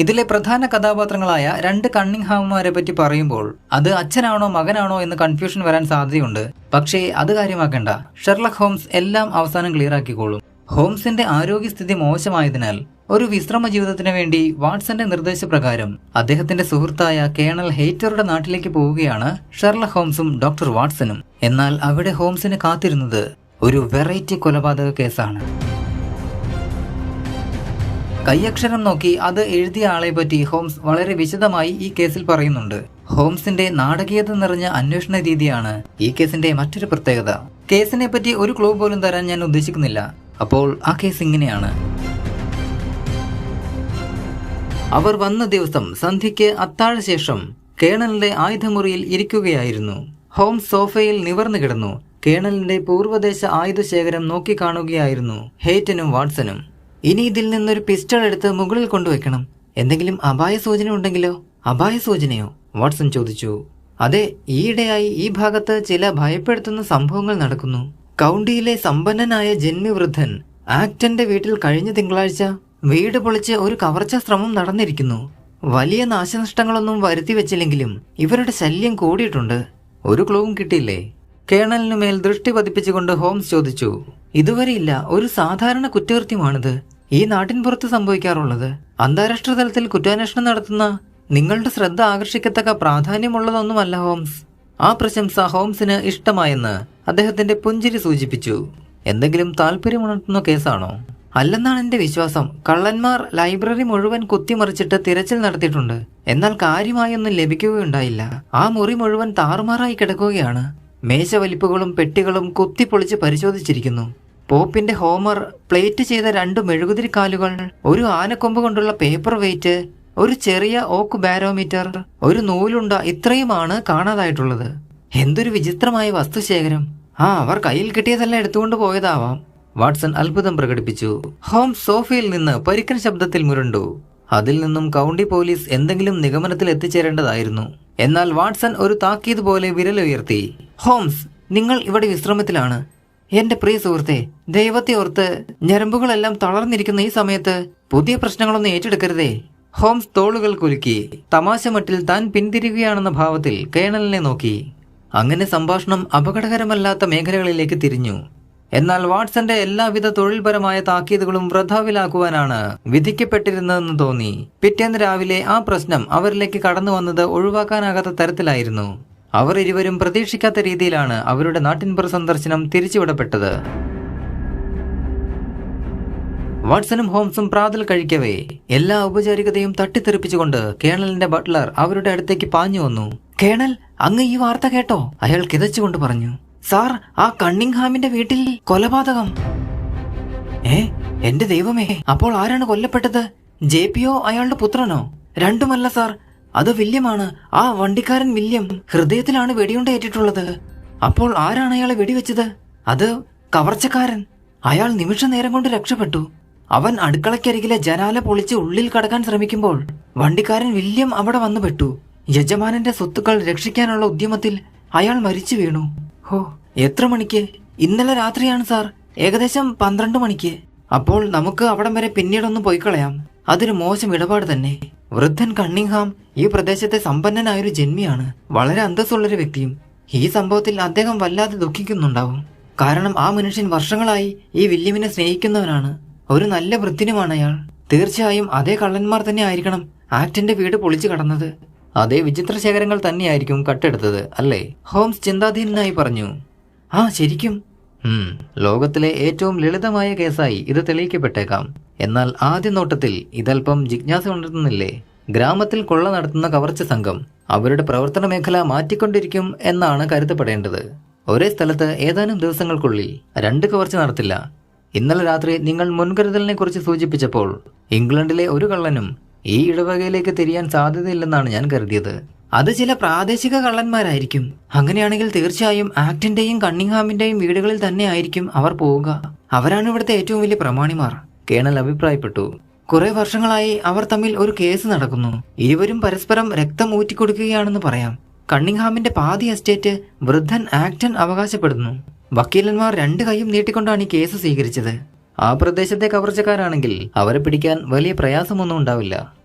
ഇതിലെ പ്രധാന കഥാപാത്രങ്ങളായ 2 കണ്ണിങ്ഹാമുമാരെ പറ്റി പറയുമ്പോൾ അത് അച്ഛനാണോ മകനാണോ എന്ന് കൺഫ്യൂഷൻ വരാൻ സാധ്യതയുണ്ട്. പക്ഷേ അത് കാര്യമാക്കേണ്ട. ഷെർലക് ഹോംസ് എല്ലാം അവസാനം ക്ലിയർ ആക്കിക്കോളും. ഹോംസിന്റെ ആരോഗ്യസ്ഥിതി മോശമായതിനാൽ ഒരു വിശ്രമ ജീവിതത്തിന് വേണ്ടി വാട്സന്റെ നിർദ്ദേശപ്രകാരം അദ്ദേഹത്തിന്റെ സുഹൃത്തായ കേണൽ ഹെയ്റ്ററുടെ നാട്ടിലേക്ക് പോവുകയാണ് ഷെർലക് ഹോംസും ഡോക്ടർ വാട്സണും. എന്നാൽ അവിടെ ഹോംസിന് കാത്തിരുന്നത് ഒരു വെറൈറ്റി കൊലപാതക കേസാണ്. കൈയക്ഷരം നോക്കി അത് എഴുതിയ ആളെ പറ്റി ഹോംസ് വളരെ വിശദമായി ഈ കേസിൽ പറയുന്നുണ്ട്. ഹോംസിന്റെ നാടകീയത നിറഞ്ഞ അന്വേഷണ രീതിയാണ് ഈ കേസിന്റെ മറ്റൊരു പ്രത്യേകത. കേസിനെ പറ്റി ഒരു ക്ലൂ പോലും തരാൻ ഞാൻ ഉദ്ദേശിക്കുന്നില്ല. അപ്പോൾ ആ കേസ് ഇങ്ങനെയാണ്. അവർ വന്ന ദിവസം സന്ധ്യയ്ക്ക് അത്താഴ ശേഷം കേണലിന്റെ ആയുധമുറിയിൽ ഇരിക്കുകയായിരുന്നു. ഹോംസ് സോഫയിൽ നിവർന്നു കിടന്നു കേണലിന്റെ പൂർവ്വദേശ ആയുധശേഖരം നോക്കിക്കാണുകയായിരുന്നു ഹെയ്റ്റനും വാട്സണും. ഇനി ഇതിൽ നിന്നൊരു പിസ്റ്റൾ എടുത്ത് മുകളിൽ കൊണ്ടുവയ്ക്കണം. എന്തെങ്കിലും അപായ സൂചന ഉണ്ടെങ്കിലോ? അപായ സൂചനയോ? വാട്സൺ ചോദിച്ചു. അതെ, ഈയിടെയായി ഈ ഭാഗത്ത് ചില ഭയപ്പെടുത്തുന്ന സംഭവങ്ങൾ നടക്കുന്നു. കൗണ്ടിയിലെ സമ്പന്നനായ ജന്മിവൃദ്ധൻ ആക്ടന്റെ വീട്ടിൽ കഴിഞ്ഞ തിങ്കളാഴ്ച വീട് പൊളിച്ച് ഒരു കവർച്ചാ ശ്രമം നടന്നിരിക്കുന്നു. വലിയ നാശനഷ്ടങ്ങളൊന്നും വരുത്തി വെച്ചില്ലെങ്കിലും ഇവരുടെ ശല്യം കൂടിയിട്ടുണ്ട്. ഒരു ക്ലൂവും കിട്ടിയില്ലേ? കേണലിനു മേൽ ദൃഷ്ടി പതിപ്പിച്ചുകൊണ്ട് ഹോംസ് ചോദിച്ചു. ഇതുവരെയില്ല. ഒരു സാധാരണ കുറ്റകൃത്യമാണിത്. ഈ നാട്ടിൻ പുറത്ത് സംഭവിക്കാറുള്ളത്. അന്താരാഷ്ട്ര തലത്തിൽ കുറ്റാന്വേഷണം നടത്തുന്ന നിങ്ങളുടെ ശ്രദ്ധ ആകർഷിക്കത്തക്ക പ്രാധാന്യമുള്ളതൊന്നുമല്ല ഹോംസ്. ആ പ്രശംസ ഹോംസിന് ഇഷ്ടമായെന്ന് അദ്ദേഹത്തിന്റെ പുഞ്ചിരി സൂചിപ്പിച്ചു. എന്തെങ്കിലും താല്പര്യമുണർത്തുന്ന കേസാണോ? അല്ലെന്നാണ് എന്റെ വിശ്വാസം. കള്ളന്മാർ ലൈബ്രറി മുഴുവൻ കുത്തിമറിച്ചിട്ട് തിരച്ചിൽ നടത്തിയിട്ടുണ്ട്. എന്നാൽ കാര്യമായൊന്നും ലഭിക്കുകയുണ്ടായില്ല. ആ മുറി മുഴുവൻ താറുമാറായി കിടക്കുകയാണ്. മേശവലിപ്പുകളും പെട്ടികളും കുത്തിപ്പൊളിച്ച് പരിശോധിച്ചിരിക്കുന്നു. പോപ്പിന്റെ ഹോമർ, പ്ലേറ്റ് ചെയ്ത 2 മെഴുകുതിരി കാലുകൾ, ഒരു ആനക്കൊമ്പ് കൊണ്ടുള്ള പേപ്പർ വെയിറ്റ്, ഒരു ചെറിയ ഓക്ക് ബാരോമീറ്റർ, ഒരു നൂലുണ്ട, ഇത്രയുമാണ് കാണാതായിട്ടുള്ളത്. എന്തൊരു വിചിത്രമായ വസ്തുശേഖരം. അവർ കയ്യിൽ കിട്ടിയതെല്ലാം എടുത്തുകൊണ്ട് പോയതാവാം. വാട്സൺ അത്ഭുതം പ്രകടിപ്പിച്ചു. ഹോംസ് സോഫയിൽ നിന്ന് പരിക്കൻ ശബ്ദത്തിൽ മുരണ്ടു. അതിൽ നിന്നും കൗണ്ടി പോലീസ് എന്തെങ്കിലും നിഗമനത്തിൽ എത്തിച്ചേരേണ്ടതായിരുന്നു. എന്നാൽ വാട്സൺ ഒരു താക്കീത് പോലെ വിരലുയർത്തി. ഹോംസ്, നിങ്ങൾ ഇവിടെ വിശ്രമത്തിലാണ്. എന്റെ പ്രിയ സുഹൃത്തെ, ദൈവത്തെ ഓർത്ത് ഞരമ്പുകളെല്ലാം തളർന്നിരിക്കുന്ന ഈ സമയത്ത് പുതിയ പ്രശ്നങ്ങളൊന്നും ഏറ്റെടുക്കരുതേ. ഹോംസ് തോളുകൾ കുലുക്കി തമാശ മട്ടിൽ താൻ പിന്തിരികുകയാണെന്ന ഭാവത്തിൽ കേണലിനെ നോക്കി. അങ്ങനെ സംഭാഷണം അപകടകരമല്ലാത്ത മേഖലകളിലേക്ക് തിരിഞ്ഞു. എന്നാൽ വാട്സന്റെ എല്ലാവിധ തൊഴിൽപരമായ താക്കീതുകളും വൃഥാവിലാക്കുവാനാണ് വിധിക്കപ്പെട്ടിരുന്നതെന്ന് തോന്നി. പിറ്റേന്ന് രാവിലെ ആ പ്രശ്നം അവരിലേക്ക് കടന്നു വന്നത് ഒഴിവാക്കാനാകാത്ത തരത്തിലായിരുന്നു. അവർ ഇരുവരും പ്രതീക്ഷിക്കാത്ത രീതിയിലാണ് അവരുടെ നാട്ടിൻപുറ സന്ദർശനം തിരിച്ചുവിടപ്പെട്ടത്. വാട്സണും ഹോംസും പ്രാതൽ കഴിക്കവേ എല്ലാ ഔപചാരികതയും തട്ടിത്തെറിപ്പിച്ചുകൊണ്ട് കേണലിന്റെ ബട്ട്ലർ അവരുടെ അടുത്തേക്ക് പാഞ്ഞു വന്നു. കേണൽ, അങ്ങ് ഈ വാർത്ത കേട്ടോ? അയാൾ കിതച്ചുകൊണ്ട് പറഞ്ഞു. സാർ, ആ കണ്ണിങ്ഹാമിന്റെ വീട്ടിൽ കൊലപാതകം. എന്റെ ദൈവമേ, അപ്പോൾ ആരാണ് കൊല്ലപ്പെട്ടത്? ജെപിയോ അയാളുടെ പുത്രനോ? രണ്ടുമല്ല സാർ, അത് വില്യമാണ്. ആ വണ്ടിക്കാരൻ വില്യം. ഹൃദയത്തിലാണ് വെടിയുണ്ടേറ്റിട്ടുള്ളത്. അപ്പോൾ ആരാണ് അയാളെ വെടിവെച്ചത്? അത് കവർച്ചക്കാരൻ. അയാൾ നിമിഷ നേരം കൊണ്ട് രക്ഷപ്പെട്ടു. അവൻ അടുക്കളയ്ക്കരികിലെ ജനാല പൊളിച്ച് ഉള്ളിൽ കടക്കാൻ ശ്രമിക്കുമ്പോൾ വണ്ടിക്കാരൻ വില്യം അവിടെ വന്നു പെട്ടു. യജമാനന്റെ സ്വത്തുക്കൾ രക്ഷിക്കാനുള്ള ഉദ്യമത്തിൽ അയാൾ മരിച്ചു വീണു. എത്ര മണിക്ക്? ഇന്നലെ രാത്രിയാണ് സാർ, ഏകദേശം 12 മണിക്ക്. അപ്പോൾ നമുക്ക് അവിടം വരെ പിന്നീടൊന്ന് പോയിക്കളയാം. അതൊരു മോശം ഇടപാട് തന്നെ. വൃദ്ധൻ കണ്ണിങ്ഹാം ഈ പ്രദേശത്തെ സമ്പന്നനായൊരു ജന്മിയാണ്. വളരെ അന്തസ്സുള്ളൊരു വ്യക്തിയും. ഈ സംഭവത്തിൽ അദ്ദേഹം വല്ലാതെ ദുഃഖിക്കുന്നുണ്ടാവും. കാരണം ആ മനുഷ്യൻ വർഷങ്ങളായി ഈ വില്യമിനെ സ്നേഹിക്കുന്നവനാണ്. ഒരു നല്ല വൃത്തിനുമാണ് അയാൾ. തീർച്ചയായും അതേ കള്ളന്മാർ തന്നെ ആയിരിക്കണം ആക്ടന്റെ വീട് പൊളിച്ചു കടന്നത്. അതേ വിചിത്ര ശേഖരങ്ങൾ തന്നെയായിരിക്കും കട്ടെടുത്തത്, അല്ലേ? ഹോംസ് ചിന്താധീനനായി പറഞ്ഞു. ശരിക്കും. ലോകത്തിലെ ഏറ്റവും ലളിതമായ കേസായി ഇത് തെളിയിക്കപ്പെട്ടേക്കാം. എന്നാൽ ആദ്യ നോട്ടത്തിൽ ഇതൽപ്പം ജിജ്ഞാസ ഉണർത്തുന്നില്ലേ? ഗ്രാമത്തിൽ കൊള്ള നടത്തുന്ന കവർച്ച സംഘം അവരുടെ പ്രവർത്തന മേഖല മാറ്റിക്കൊണ്ടിരിക്കും എന്നാണ് കരുതപ്പെടേണ്ടത്. ഒരേ സ്ഥലത്ത് ഏതാനും ദിവസങ്ങൾക്കുള്ളിൽ 2 കവർച്ച നടത്തില്ല. ഇന്നലെ രാത്രി നിങ്ങൾ മുൻകരുതലിനെ കുറിച്ച് സൂചിപ്പിച്ചപ്പോൾ ഇംഗ്ലണ്ടിലെ ഒരു കള്ളനും ഈ ഇടവകയിലേക്ക് തിരിയാൻ സാധ്യതയില്ലെന്നാണ് ഞാൻ കരുതിയത്. അത് ചില പ്രാദേശിക കള്ളന്മാരായിരിക്കും. അങ്ങനെയാണെങ്കിൽ തീർച്ചയായും ആക്ടന്റെയും കണ്ണിങ്ഹാമിന്റെയും വീടുകളിൽ തന്നെ ആയിരിക്കും അവർ പോവുക. അവരാണ് ഇവിടുത്തെ ഏറ്റവും വലിയ പ്രമാണിമാർ, കേണൽ അഭിപ്രായപ്പെട്ടു. കുറെ വർഷങ്ങളായി അവർ തമ്മിൽ ഒരു കേസ് നടക്കുന്നു. ഇരുവരും പരസ്പരം രക്തം ഊറ്റിക്കൊടുക്കുകയാണെന്ന് പറയാം. കണ്ണിങ്ഹാമിന്റെ പാതി എസ്റ്റേറ്റ് വൃദ്ധൻ ആക്ടൻ അവകാശപ്പെടുന്നു. വക്കീലന്മാർ 2 കൈയും നീട്ടിക്കൊണ്ടാണ് ഈ കേസ് സ്വീകരിച്ചത്. ആ പ്രദേശത്തെ കവർച്ചക്കാരാണെങ്കിൽ അവരെ പിടിക്കാൻ വലിയ പ്രയാസമൊന്നും ഉണ്ടാവില്ല.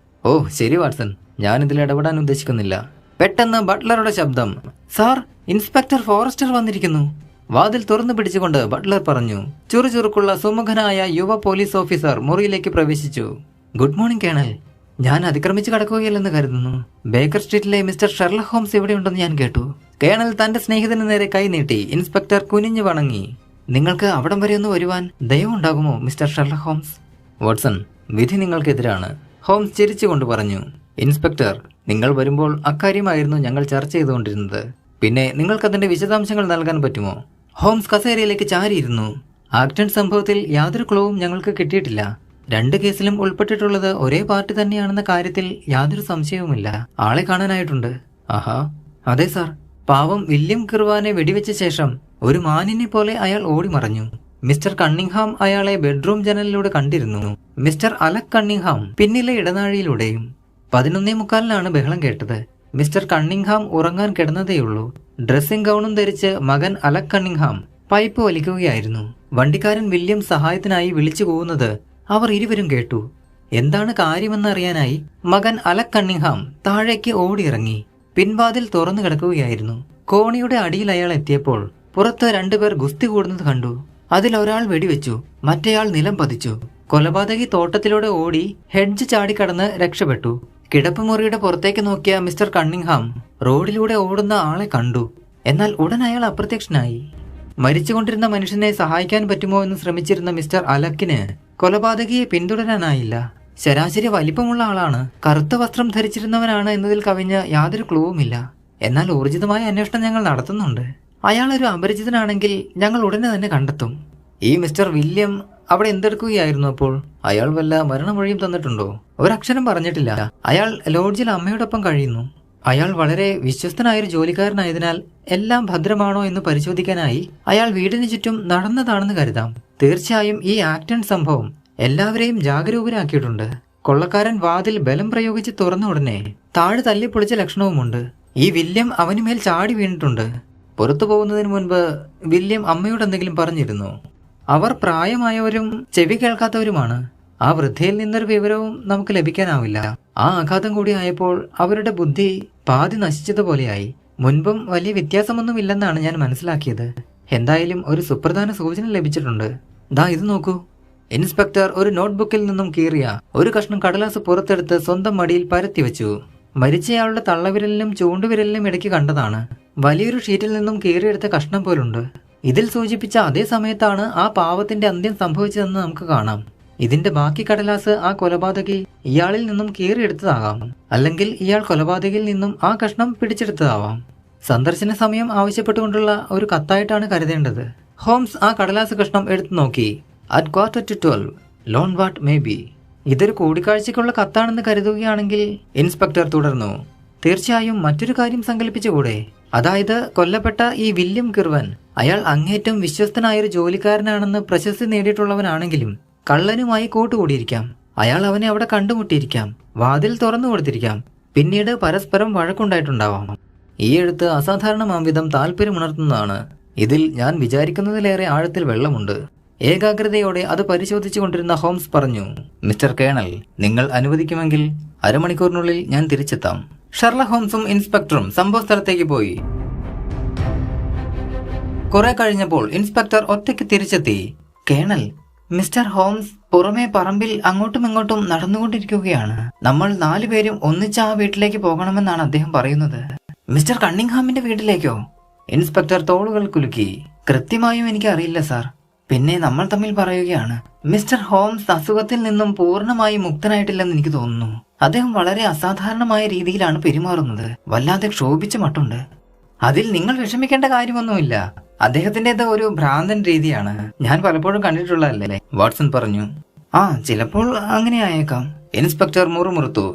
ഓ ശരി വാട്സൺ, ഞാനിതിൽ ഇടപെടാൻ ഉദ്ദേശിക്കുന്നില്ല. പെട്ടെന്ന് ബട്ട്ലറുടെ ശബ്ദം. സാർ, ഇൻസ്പെക്ടർ ഫോറസ്റ്റർ വന്നിരിക്കുന്നു. വാതിൽ തുറന്നു പിടിച്ചുകൊണ്ട് ബട്ട്ലർ പറഞ്ഞു. ചുറുചുറുക്കുള്ള സുമുഖനായ യുവ പോലീസ് ഓഫീസർ മുറിയിലേക്ക് പ്രവേശിച്ചു. Good morning colonel. ഞാൻ അതിക്രമിച്ച് കടക്കുകയില്ലെന്ന് കരുതുന്നു. ബേക്കർ സ്ട്രീറ്റിലെ മിസ്റ്റർ ഷെർലക് ഹോംസ് ഇവിടെയുണ്ടെന്ന് ഞാൻ കേട്ടു. കേണൽ തന്റെ സ്നേഹിതന് നേരെ കൈനീട്ടി. ഇൻസ്പെക്ടർ കുനിഞ്ഞു വണങ്ങി. നിങ്ങൾക്ക് അവിടം വരെ ഒന്ന് വരുവാൻ ദയവുണ്ടാകുമോ മിസ്റ്റർ ഷെർലക് ഹോംസ്? വാട്സൺ, വിധി നിങ്ങൾക്കെതിരാണ്, ഹോംസ് ചിരിച്ചുകൊണ്ട് പറഞ്ഞു. ഇൻസ്പെക്ടർ, നിങ്ങൾ വരുമ്പോൾ അക്കാര്യമായിരുന്നു ഞങ്ങൾ ചർച്ച ചെയ്തുകൊണ്ടിരുന്നത്. പിന്നെ നിങ്ങൾക്കതിന്റെ വിശദാംശങ്ങൾ നൽകാൻ പറ്റുമോ? ഹോംസ് കസേരയിലേക്ക് ചാരിയിരുന്നു. ആക്ടൺ സംഭവത്തിൽ യാതൊരു ക്ലൂവും ഞങ്ങൾക്ക് കിട്ടിയിട്ടില്ല. 2 കേസിലും ഉൾപ്പെട്ടിട്ടുള്ളത് ഒരേ പാർട്ടി തന്നെയാണെന്ന കാര്യത്തിൽ യാതൊരു സംശയവുമില്ല. ആളെ കാണാനായിട്ടുണ്ട്. ആഹാ, അതെ സാർ. പാവം വില്യം കിർവാനെ വെടിവെച്ച ശേഷം ഒരു മാനിനെ പോലെ അയാൾ ഓടിമറഞ്ഞു. മിസ്റ്റർ കണ്ണിംഗ്ഹാം അയാളെ ബെഡ്റൂം ജനലിലൂടെ കണ്ടിരുന്നു. മിസ്റ്റർ അലക് കണ്ണിംഗ്ഹാം പിന്നിലെ ഇടനാഴിയിലൂടെയും. 11:45 ബഹളം കേട്ടത്. മിസ്റ്റർ കണ്ണിംഗ്ഹാം ഉറങ്ങാൻ കിടന്നതേയുള്ളൂ. ഡ്രസ്സിംഗ് ഗൗണും ധരിച്ച് മകൻ അലക് കണ്ണിംഗ്ഹാം പൈപ്പ് വലിക്കുകയായിരുന്നു. വണ്ടിക്കാരൻ വില്യം സഹായത്തിനായി വിളിച്ചു പോകുന്നത് അവർ ഇരുവരും കേട്ടു. എന്താണ് കാര്യമെന്നറിയാനായി മകൻ അലക് കണ്ണിംഗ്ഹാം താഴേക്ക് ഓടിയിറങ്ങി. പിൻവാതിൽ തുറന്നു കിടക്കുകയായിരുന്നു. കോണിയുടെ അടിയിൽ അയാൾ എത്തിയപ്പോൾ പുറത്ത് 2 പേർ ഗുസ്തി കൂടുന്നത് കണ്ടു. അതിലൊരാൾ വെടിവെച്ചു, മറ്റേയാൾ നിലം പതിച്ചു. കൊലപാതകി തോട്ടത്തിലൂടെ ഓടി ഹെഡ്ജ് ചാടിക്കടന്ന് രക്ഷപ്പെട്ടു. കിടപ്പുമുറിയുടെ പുറത്തേക്ക് നോക്കിയ മിസ്റ്റർ കണ്ണിംഗ്ഹാം റോഡിലൂടെ ഓടുന്ന ആളെ കണ്ടു. എന്നാൽ ഉടൻ അയാൾ അപ്രത്യക്ഷനായി. മരിച്ചുകൊണ്ടിരുന്ന മനുഷ്യനെ സഹായിക്കാൻ പറ്റുമോ എന്ന് ശ്രമിച്ചിരുന്ന മിസ്റ്റർ അലക്കിന് കൊലപാതകിയെ പിന്തുടരാനായില്ല. ശരാശരി വലിപ്പമുള്ള ആളാണ്, കറുത്ത വസ്ത്രം ധരിച്ചിരുന്നവനാണ് എന്നതിൽ കവിഞ്ഞ് യാതൊരു ക്ലൂവുമില്ല. എന്നാൽ ഊർജിതമായ അന്വേഷണം ഞങ്ങൾ നടത്തുന്നുണ്ട്. അയാൾ ഒരു അപരിചിതനാണെങ്കിൽ ഞങ്ങൾ ഉടനെ തന്നെ കണ്ടെത്തും. ഈ മിസ്റ്റർ വില്യം അവിടെ എന്തെടുക്കുകയായിരുന്നു അപ്പോൾ? അയാൾ വല്ല മരണമൊഴിയും തന്നിട്ടുണ്ടോ? ഒരക്ഷരം പറഞ്ഞിട്ടില്ല. അയാൾ ലോഡ്ജിൽ അമ്മയോടൊപ്പം കഴിയുന്നു. അയാൾ വളരെ വിശ്വസ്തനായൊരു ജോലിക്കാരനായതിനാൽ എല്ലാം ഭദ്രമാണോ എന്ന് പരിശോധിക്കാനായി അയാൾ വീടിന് ചുറ്റും നടന്നതാണെന്ന് കരുതാം. തീർച്ചയായും ഈ ആക്ടൺ സംഭവം എല്ലാവരെയും ജാഗരൂകരാക്കിയിട്ടുണ്ട്. കൊള്ളക്കാരൻ വാതിൽ ബലം പ്രയോഗിച്ച് തുറന്ന ഉടനെ താഴെ തല്ലിപ്പൊളിച്ച ലക്ഷണവുമുണ്ട്. ഈ വില്യം അവനുമേൽ ചാടി വീണിട്ടുണ്ട്. പുറത്തു പോകുന്നതിന് മുൻപ് വില്യം അമ്മയോട് എന്തെങ്കിലും പറഞ്ഞിരുന്നു. അവർ പ്രായമായവരും ചെവി കേൾക്കാത്തവരുമാണ്. ആ വൃദ്ധയിൽ നിന്നൊരു വിവരവും നമുക്ക് ലഭിക്കാനാവില്ല. ആ ആഘാതം കൂടി ആയപ്പോൾ അവരുടെ ബുദ്ധി പാതി നശിച്ചതുപോലെയായി. മുൻപും വലിയ വ്യത്യാസമൊന്നുമില്ലെന്നാണ് ഞാൻ മനസ്സിലാക്കിയത്. എന്തായാലും ഒരു സുപ്രധാന സൂചന ലഭിച്ചിട്ടുണ്ട്. ദാ ഇത് നോക്കൂ. ഇൻസ്പെക്ടർ ഒരു നോട്ട്ബുക്കിൽ നിന്നും കീറിയ ഒരു കഷ്ണം കടലാസ് പുറത്തെടുത്ത് സ്വന്തം മടിയിൽ പരത്തിവെച്ചു. മരിച്ചയാളുടെ തള്ളവിരലിനും ചൂണ്ടുവിരലിനും ഇടയ്ക്ക് കണ്ടതാണ്. വലിയൊരു ഷീറ്റിൽ നിന്നും കീറിയെടുത്ത കഷ്ണം പോലുണ്ട്. ഇതിൽ സൂചിപ്പിച്ച അതേ സമയത്താണ് ആ പാവത്തിന്റെ അന്ത്യം സംഭവിച്ചതെന്ന് നമുക്ക് കാണാം. ഇതിന്റെ ബാക്കി കടലാസ് ആ കൊലപാതകി ഇയാളിൽ നിന്നും കീറിയെടുത്തതാകാം, അല്ലെങ്കിൽ ഇയാൾ കൊലപാതകിയിൽ നിന്നും ആ കഷ്ണം പിടിച്ചെടുത്തതാവാം. സന്ദർശന സമയം ആവശ്യപ്പെട്ടുകൊണ്ടുള്ള ഒരു കത്തായിട്ടാണ് കരുതേണ്ടത്. ഹോംസ് ആ കടലാസ് കഷ്ണം എടുത്തു നോക്കി. At 11:45, loan what may be. ഇതൊരു കൂടിക്കാഴ്ചയ്ക്കുള്ള കത്താണെന്ന് കരുതുകയാണെങ്കിൽ, ഇൻസ്പെക്ടർ തുടർന്നു, തീർച്ചയായും മറ്റൊരു കാര്യം സങ്കല്പിച്ചുകൂടെ? അതായത് കൊല്ലപ്പെട്ട ഈ വില്യം കിർവൻ അയാൾ അങ്ങേറ്റം വിശ്വസ്തനായൊരു ജോലിക്കാരനാണെന്ന് പ്രശസ്തി നേടിയിട്ടുള്ളവനാണെങ്കിലും കള്ളനുമായി കൂട്ടുകൂടിയിരിക്കാം. അയാൾ അവനെ അവിടെ കണ്ടുമുട്ടിയിരിക്കാം, വാതിൽ തുറന്നു കൊടുത്തിരിക്കാം, പിന്നീട് പരസ്പരം വഴക്കുണ്ടായിട്ടുണ്ടാവാം. ഈ എഴുത്ത് അസാധാരണമാംവിധം താല്പര്യമുണർത്തുന്നതാണ്. ഇതിൽ ഞാൻ വിചാരിക്കുന്നതിലേറെ ആഴത്തിൽ വെള്ളമുണ്ട്. ഏകാഗ്രതയോടെ അത് പരിശോധിച്ചു കൊണ്ടിരുന്ന ഹോംസ് പറഞ്ഞു, മിസ്റ്റർ കേണൽ, നിങ്ങൾ അനുവദിക്കുമെങ്കിൽ അരമണിക്കൂറിനുള്ളിൽ ഞാൻ തിരിച്ചെത്താം. ഷെർലക് ഹോംസും ഇൻസ്പെക്ടറും സംഭവസ്ഥലത്തേക്ക് പോയി. കുറെ കഴിഞ്ഞപ്പോൾ ഇൻസ്പെക്ടർ ഒറ്റയ്ക്ക് തിരിച്ചെത്തി. കേണൽ, മിസ്റ്റർ ഹോംസ് പുറമേ പറമ്പിൽ അങ്ങോട്ടും ഇങ്ങോട്ടും നടന്നുകൊണ്ടിരിക്കുകയാണ്. നമ്മൾ 4 പേരും ഒന്നിച്ച് ആ വീട്ടിലേക്ക് പോകണമെന്നാണ് അദ്ദേഹം പറയുന്നത്. മിസ്റ്റർ കണ്ണിംഗ്ഹാമിന്റെ വീട്ടിലേക്കോ? ഇൻസ്പെക്ടർ തോളുകൾ കുലുക്കി. കൃത്യമായും എനിക്ക് അറിയില്ല സാർ. പിന്നെ നമ്മൾ തമ്മിൽ പറയുകയാണ്. മിസ്റ്റർ ഹോംസ് അസുഖത്തിൽ നിന്നും പൂർണ്ണമായി മുക്തനായിട്ടില്ലെന്ന് എനിക്ക് തോന്നുന്നു. അദ്ദേഹം വളരെ അസാധാരണമായ രീതിയിലാണ് പെരുമാറുന്നത്. വല്ലാതെ ക്ഷോഭിച്ച മട്ടുണ്ട്. അതിൽ നിങ്ങൾ വിഷമിക്കേണ്ട കാര്യമൊന്നുമില്ല. അദ്ദേഹത്തിൻ്റെത് ഒരു ഭ്രാന്തൻ രീതിയാണ്. ഞാൻ പലപ്പോഴും കണ്ടിട്ടുള്ളതല്ലേ, വാട്സൺ പറഞ്ഞു. ആ, ചിലപ്പോൾ അങ്ങനെ ആയേക്കാം. ഇൻസ്പെക്ടർ മുറുമുറുത്തു.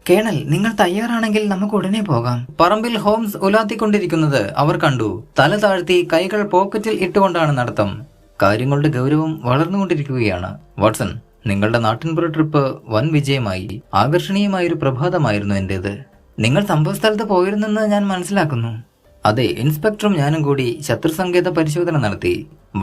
കേണൽ, നിങ്ങൾ തയ്യാറാണെങ്കിൽ നമുക്ക് ഉടനെ പോകാം. പറമ്പിൽ ഹോംസ് ഉലാത്തിക്കൊണ്ടിരിക്കുന്നത് അവർ കണ്ടു. തല താഴ്ത്തി കൈകൾ പോക്കറ്റിൽ ഇട്ടുകൊണ്ടാണ് നടത്തം. കാര്യങ്ങളുടെ ഗൗരവം വളർന്നുകൊണ്ടിരിക്കുകയാണ്. വാട്സൺ, നിങ്ങളുടെ നാട്ടിൻപുറ ട്രിപ്പ് വൻ വിജയമായി. ആകർഷണീയമായൊരു പ്രഭാതമായിരുന്നു എന്റേത്. നിങ്ങൾ സംഭവസ്ഥലത്ത് പോയിരുന്നെന്ന് ഞാൻ മനസ്സിലാക്കുന്നു. അതെ, ഇൻസ്പെക്ടറും ഞാനും കൂടി ശത്രുസങ്കേത പരിശോധന നടത്തി.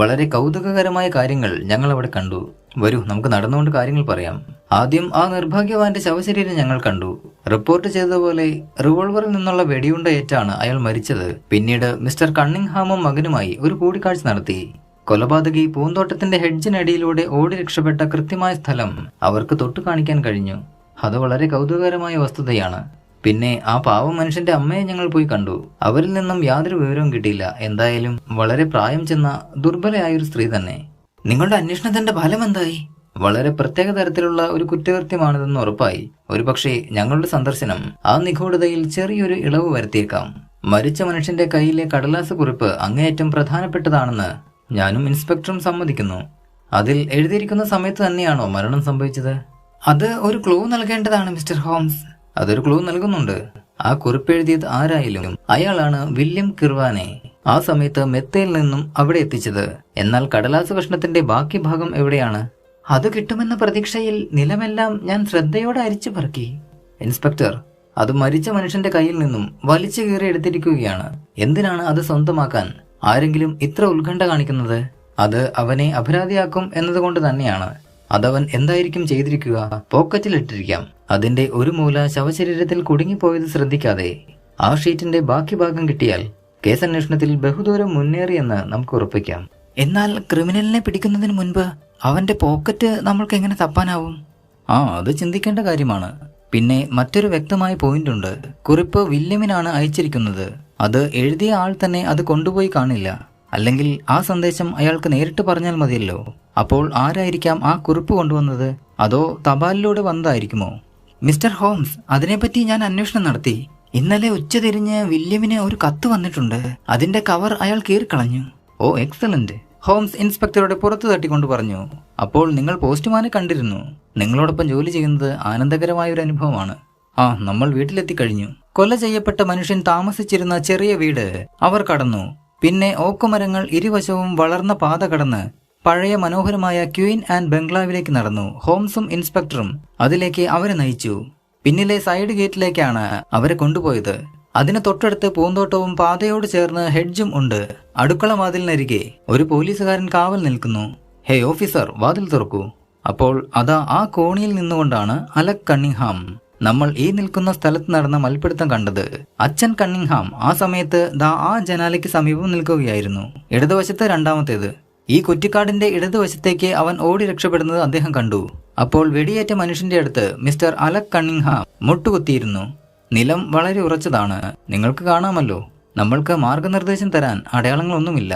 വളരെ കൗതുകകരമായ കാര്യങ്ങൾ ഞങ്ങൾ അവിടെ കണ്ടു. വരൂ, നമുക്ക് നടന്നുകൊണ്ട് കാര്യങ്ങൾ പറയാം. ആദ്യം ആ നിർഭാഗ്യവാന്റെ ശവശരീരം ഞങ്ങൾ കണ്ടു. റിപ്പോർട്ട് ചെയ്തതുപോലെ റിവോൾവറിൽ നിന്നുള്ള വെടിയുണ്ട ഏറ്റാണ് അയാൾ മരിച്ചത്. പിന്നീട് മിസ്റ്റർ കണ്ണിംഗ്ഹാമും മകനുമായി ഒരു കൂടിക്കാഴ്ച നടത്തി. കൊലപാതകി പൂന്തോട്ടത്തിന്റെ ഹെഡ്ജിനടിയിലൂടെ ഓടി രക്ഷപ്പെട്ട കൃത്യമായ സ്ഥലം അവർക്ക് തൊട്ടു കാണിക്കാൻ കഴിഞ്ഞു. അത് വളരെ കൗതുകകരമായ വസ്തുതയാണ്. പിന്നെ ആ പാവം മനുഷ്യന്റെ അമ്മയെ ഞങ്ങൾ പോയി കണ്ടു. അവരിൽ നിന്നും യാതൊരു വിവരവും കിട്ടിയില്ല. എന്തായാലും വളരെ പ്രായം ചെന്ന ദുർബലയായൊരു സ്ത്രീ തന്നെ. നിങ്ങളുടെ അന്വേഷണത്തിന്റെ ഫലം എന്തായി? വളരെ പ്രത്യേക തരത്തിലുള്ള ഒരു കുറ്റകൃത്യമാണിതെന്ന് ഉറപ്പായി. ഒരുപക്ഷെ ഞങ്ങളുടെ സന്ദർശനം ആ നിഗൂഢതയിൽ ചെറിയൊരു ഇളവ് വരുത്തിയേക്കാം. മരിച്ച മനുഷ്യന്റെ കയ്യിലെ കടലാസ് കുറിപ്പ് അങ്ങേയറ്റം പ്രധാനപ്പെട്ടതാണെന്ന് ഞാനും ഇൻസ്പെക്ടറും സമ്മതിക്കുന്നു. അതിൽ എഴുതിയിരിക്കുന്ന സമയത്ത് തന്നെയാണോ മരണം സംഭവിച്ചത്? അത് ഒരു ക്ലൂ നൽകേണ്ടതാണ് മിസ്റ്റർ ഹോംസ്. അതൊരു ക്ലൂ നൽകുന്നുണ്ട്. ആ കുറിപ്പ് എഴുതിയത് ആരായാലും അയാളാണ് വില്യം കിർവാനെ ആ സമയത്ത് മെത്തയിൽ നിന്നും അവിടെ എത്തിച്ചത്. എന്നാൽ കടലാസ് കഷ്ണത്തിന്റെ ബാക്കി ഭാഗം എവിടെയാണ്? അത് കിട്ടുമെന്ന പ്രതീക്ഷയിൽ നിലമെല്ലാം ഞാൻ ശ്രദ്ധയോടെ അരിച്ചു പറക്കി. ഇൻസ്പെക്ടർ, അത് മരിച്ച മനുഷ്യന്റെ കയ്യിൽ നിന്നും വലിച്ചു കീറി എടുത്തിരിക്കുകയാണ്. എന്തിനാണ് അത് സ്വന്തമാക്കാൻ ആരെങ്കിലും ഇത്ര ഉത്കണ്ഠ കാണിക്കുന്നത്? അത് അവനെ അപരാധിയാക്കും എന്നതുകൊണ്ട് തന്നെയാണ്. അതവൻ എന്തായിരിക്കും ചെയ്തിരിക്കുക? പോക്കറ്റിലിട്ടിരിക്കാം. അതിന്റെ ഒരു മൂല ശവശരീരത്തിൽ കുടുങ്ങിപ്പോയത് ശ്രദ്ധിക്കാതെ ആ ഷീറ്റിന്റെ ബാക്കി ഭാഗം കിട്ടിയാൽ കേസന്വേഷണത്തിൽ ബഹുദൂരം മുന്നേറിയെന്ന് നമുക്ക് ഉറപ്പിക്കാം. എന്നാൽ ക്രിമിനലിനെ പിടിക്കുന്നതിന് മുൻപ് അവന്റെ പോക്കറ്റ് നമ്മൾക്ക് എങ്ങനെ തപ്പാനാവും? അത് ചിന്തിക്കേണ്ട കാര്യമാണ്. പിന്നെ മറ്റൊരു വ്യക്തമായ പോയിന്റ് ഉണ്ട്. കുറിപ്പ് വില്യമിനാണ് അയച്ചിരിക്കുന്നത്. അത് എഴുതിയ ആൾ തന്നെ അത് കൊണ്ടുപോയി കാണില്ല. അല്ലെങ്കിൽ ആ സന്ദേശം അയാൾക്ക് നേരിട്ട് പറഞ്ഞാൽ മതിയല്ലോ. അപ്പോൾ ആരായിരിക്കാം ആ കുറിപ്പ് കൊണ്ടുവന്നത്? അതോ തപാലിലൂടെ വന്നതായിരിക്കുമോ? മിസ്റ്റർ ഹോംസ്, അതിനെപ്പറ്റി ഞാൻ അന്വേഷണം നടത്തി. ഇന്നലെ ഉച്ചതിരിഞ്ഞ് വില്യമിന് ഒരു കത്ത് വന്നിട്ടുണ്ട്. അതിന്റെ കവർ അയാൾ കീറിക്കളഞ്ഞു. ഓ, എക്സലന്റ്. ഹോംസ് ഇൻസ്പെക്ടറുടെ പുറത്തു തട്ടിക്കൊണ്ട് പറഞ്ഞു. അപ്പോൾ നിങ്ങൾ പോസ്റ്റ്മാനെ കണ്ടിരുന്നു. നിങ്ങളോടൊപ്പം ജോലി ചെയ്യുന്നത് ആനന്ദകരമായ ഒരു അനുഭവമാണ്. നമ്മൾ വീട്ടിലെത്തിക്കഴിഞ്ഞു. കൊല ചെയ്യപ്പെട്ട മനുഷ്യൻ താമസിച്ചിരുന്ന ചെറിയ വീട് അവർ കടന്നു. പിന്നെ ഓക്കുമരങ്ങൾ ഇരുവശവും വളർന്ന പാത കടന്ന് പഴയ മനോഹരമായ ക്വീൻ ആൻഡ് ബംഗ്ലാവിലേക്ക് നടന്നു. ഹോംസും ഇൻസ്പെക്ടറും അതിലേക്ക് അവരെ നയിച്ചു. പിന്നിലെ സൈഡ് ഗേറ്റിലേക്കാണ് അവരെ കൊണ്ടുപോയത്. അതിന് തൊട്ടടുത്ത് പൂന്തോട്ടവും പാതയോട് ചേർന്ന് ഹെഡ്ജും ഉണ്ട്. അടുക്കള വാതിലിനരികെ ഒരു പോലീസുകാരൻ കാവൽ നിൽക്കുന്നു. ഹേ ഓഫീസർ, വാതിൽ തുറക്കൂ. അപ്പോൾ അതാ ആ കോണിയിൽ നിന്നുകൊണ്ടാണ് അലക് കണ്ണിംഗ്ഹാം നമ്മൾ ഈ നിൽക്കുന്ന സ്ഥലത്ത് നടന്ന മൽപ്പിടുത്തം കണ്ടത്. അച്ഛൻ കണ്ണിംഗ്ഹാം ആ സമയത്ത് ആ ജനാലയ്ക്ക് സമീപം നിൽക്കുകയായിരുന്നു. ഇടതുവശത്ത് രണ്ടാമത്തേത്. ഈ കുറ്റിക്കാടിന്റെ ഇടതുവശത്തേക്ക് അവൻ ഓടി രക്ഷപ്പെടുന്നത് അദ്ദേഹം കണ്ടു. അപ്പോൾ വെടിയേറ്റ മനുഷ്യന്റെ അടുത്ത് മിസ്റ്റർ അലക് കണ്ണിംഗ്ഹാം മുട്ടുകുത്തിയിരുന്നു. നിലം വളരെ ഉറച്ചതാണ്. നിങ്ങൾക്ക് കാണാമല്ലോ. നമ്മൾക്ക് മാർഗനിർദ്ദേശം തരാൻ അടയാളങ്ങളൊന്നുമില്ല.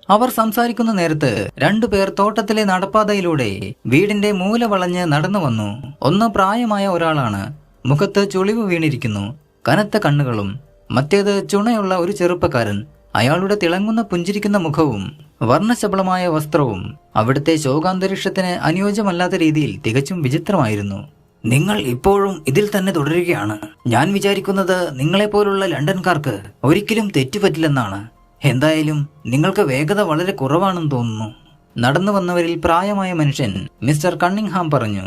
അവർ സംസാരിക്കുന്ന നേരത്ത് രണ്ടുപേർ തോട്ടത്തിലെ നടപ്പാതയിലൂടെ വീടിന്റെ മൂല വളഞ്ഞ് നടന്നു വന്നു. ഒന്ന് പ്രായമായ ഒരാളാണ്. മുഖത്ത് ചുളിവ് വീണിരിക്കുന്നു, കനത്ത കണ്ണുകളും. മറ്റേത് ചുണയുള്ള ഒരു ചെറുപ്പക്കാരൻ. അയാളുടെ തിളങ്ങുന്ന പുഞ്ചിരിക്കുന്ന മുഖവും വർണ്ണശബളമായ വസ്ത്രവും അവിടുത്തെ ശോകാന്തരീക്ഷത്തിന് അനുയോജ്യമല്ലാത്ത രീതിയിൽ തികച്ചും വിചിത്രമായിരുന്നു. നിങ്ങൾ ഇപ്പോഴും ഇതിൽ തന്നെ തുടരുകയാണ്. ഞാൻ വിചാരിക്കുന്നത് നിങ്ങളെപ്പോലുള്ള ലണ്ടൻകാർക്ക് ഒരിക്കലും തെറ്റുപറ്റില്ലെന്നാണ്. എന്തായാലും നിങ്ങൾക്ക് വേഗത വളരെ കുറവാണെന്ന് തോന്നുന്നു. നടന്നു വന്നവരിൽ പ്രായമായ മനുഷ്യൻ മിസ്റ്റർ കണ്ണിംഗ്ഹാം പറഞ്ഞു.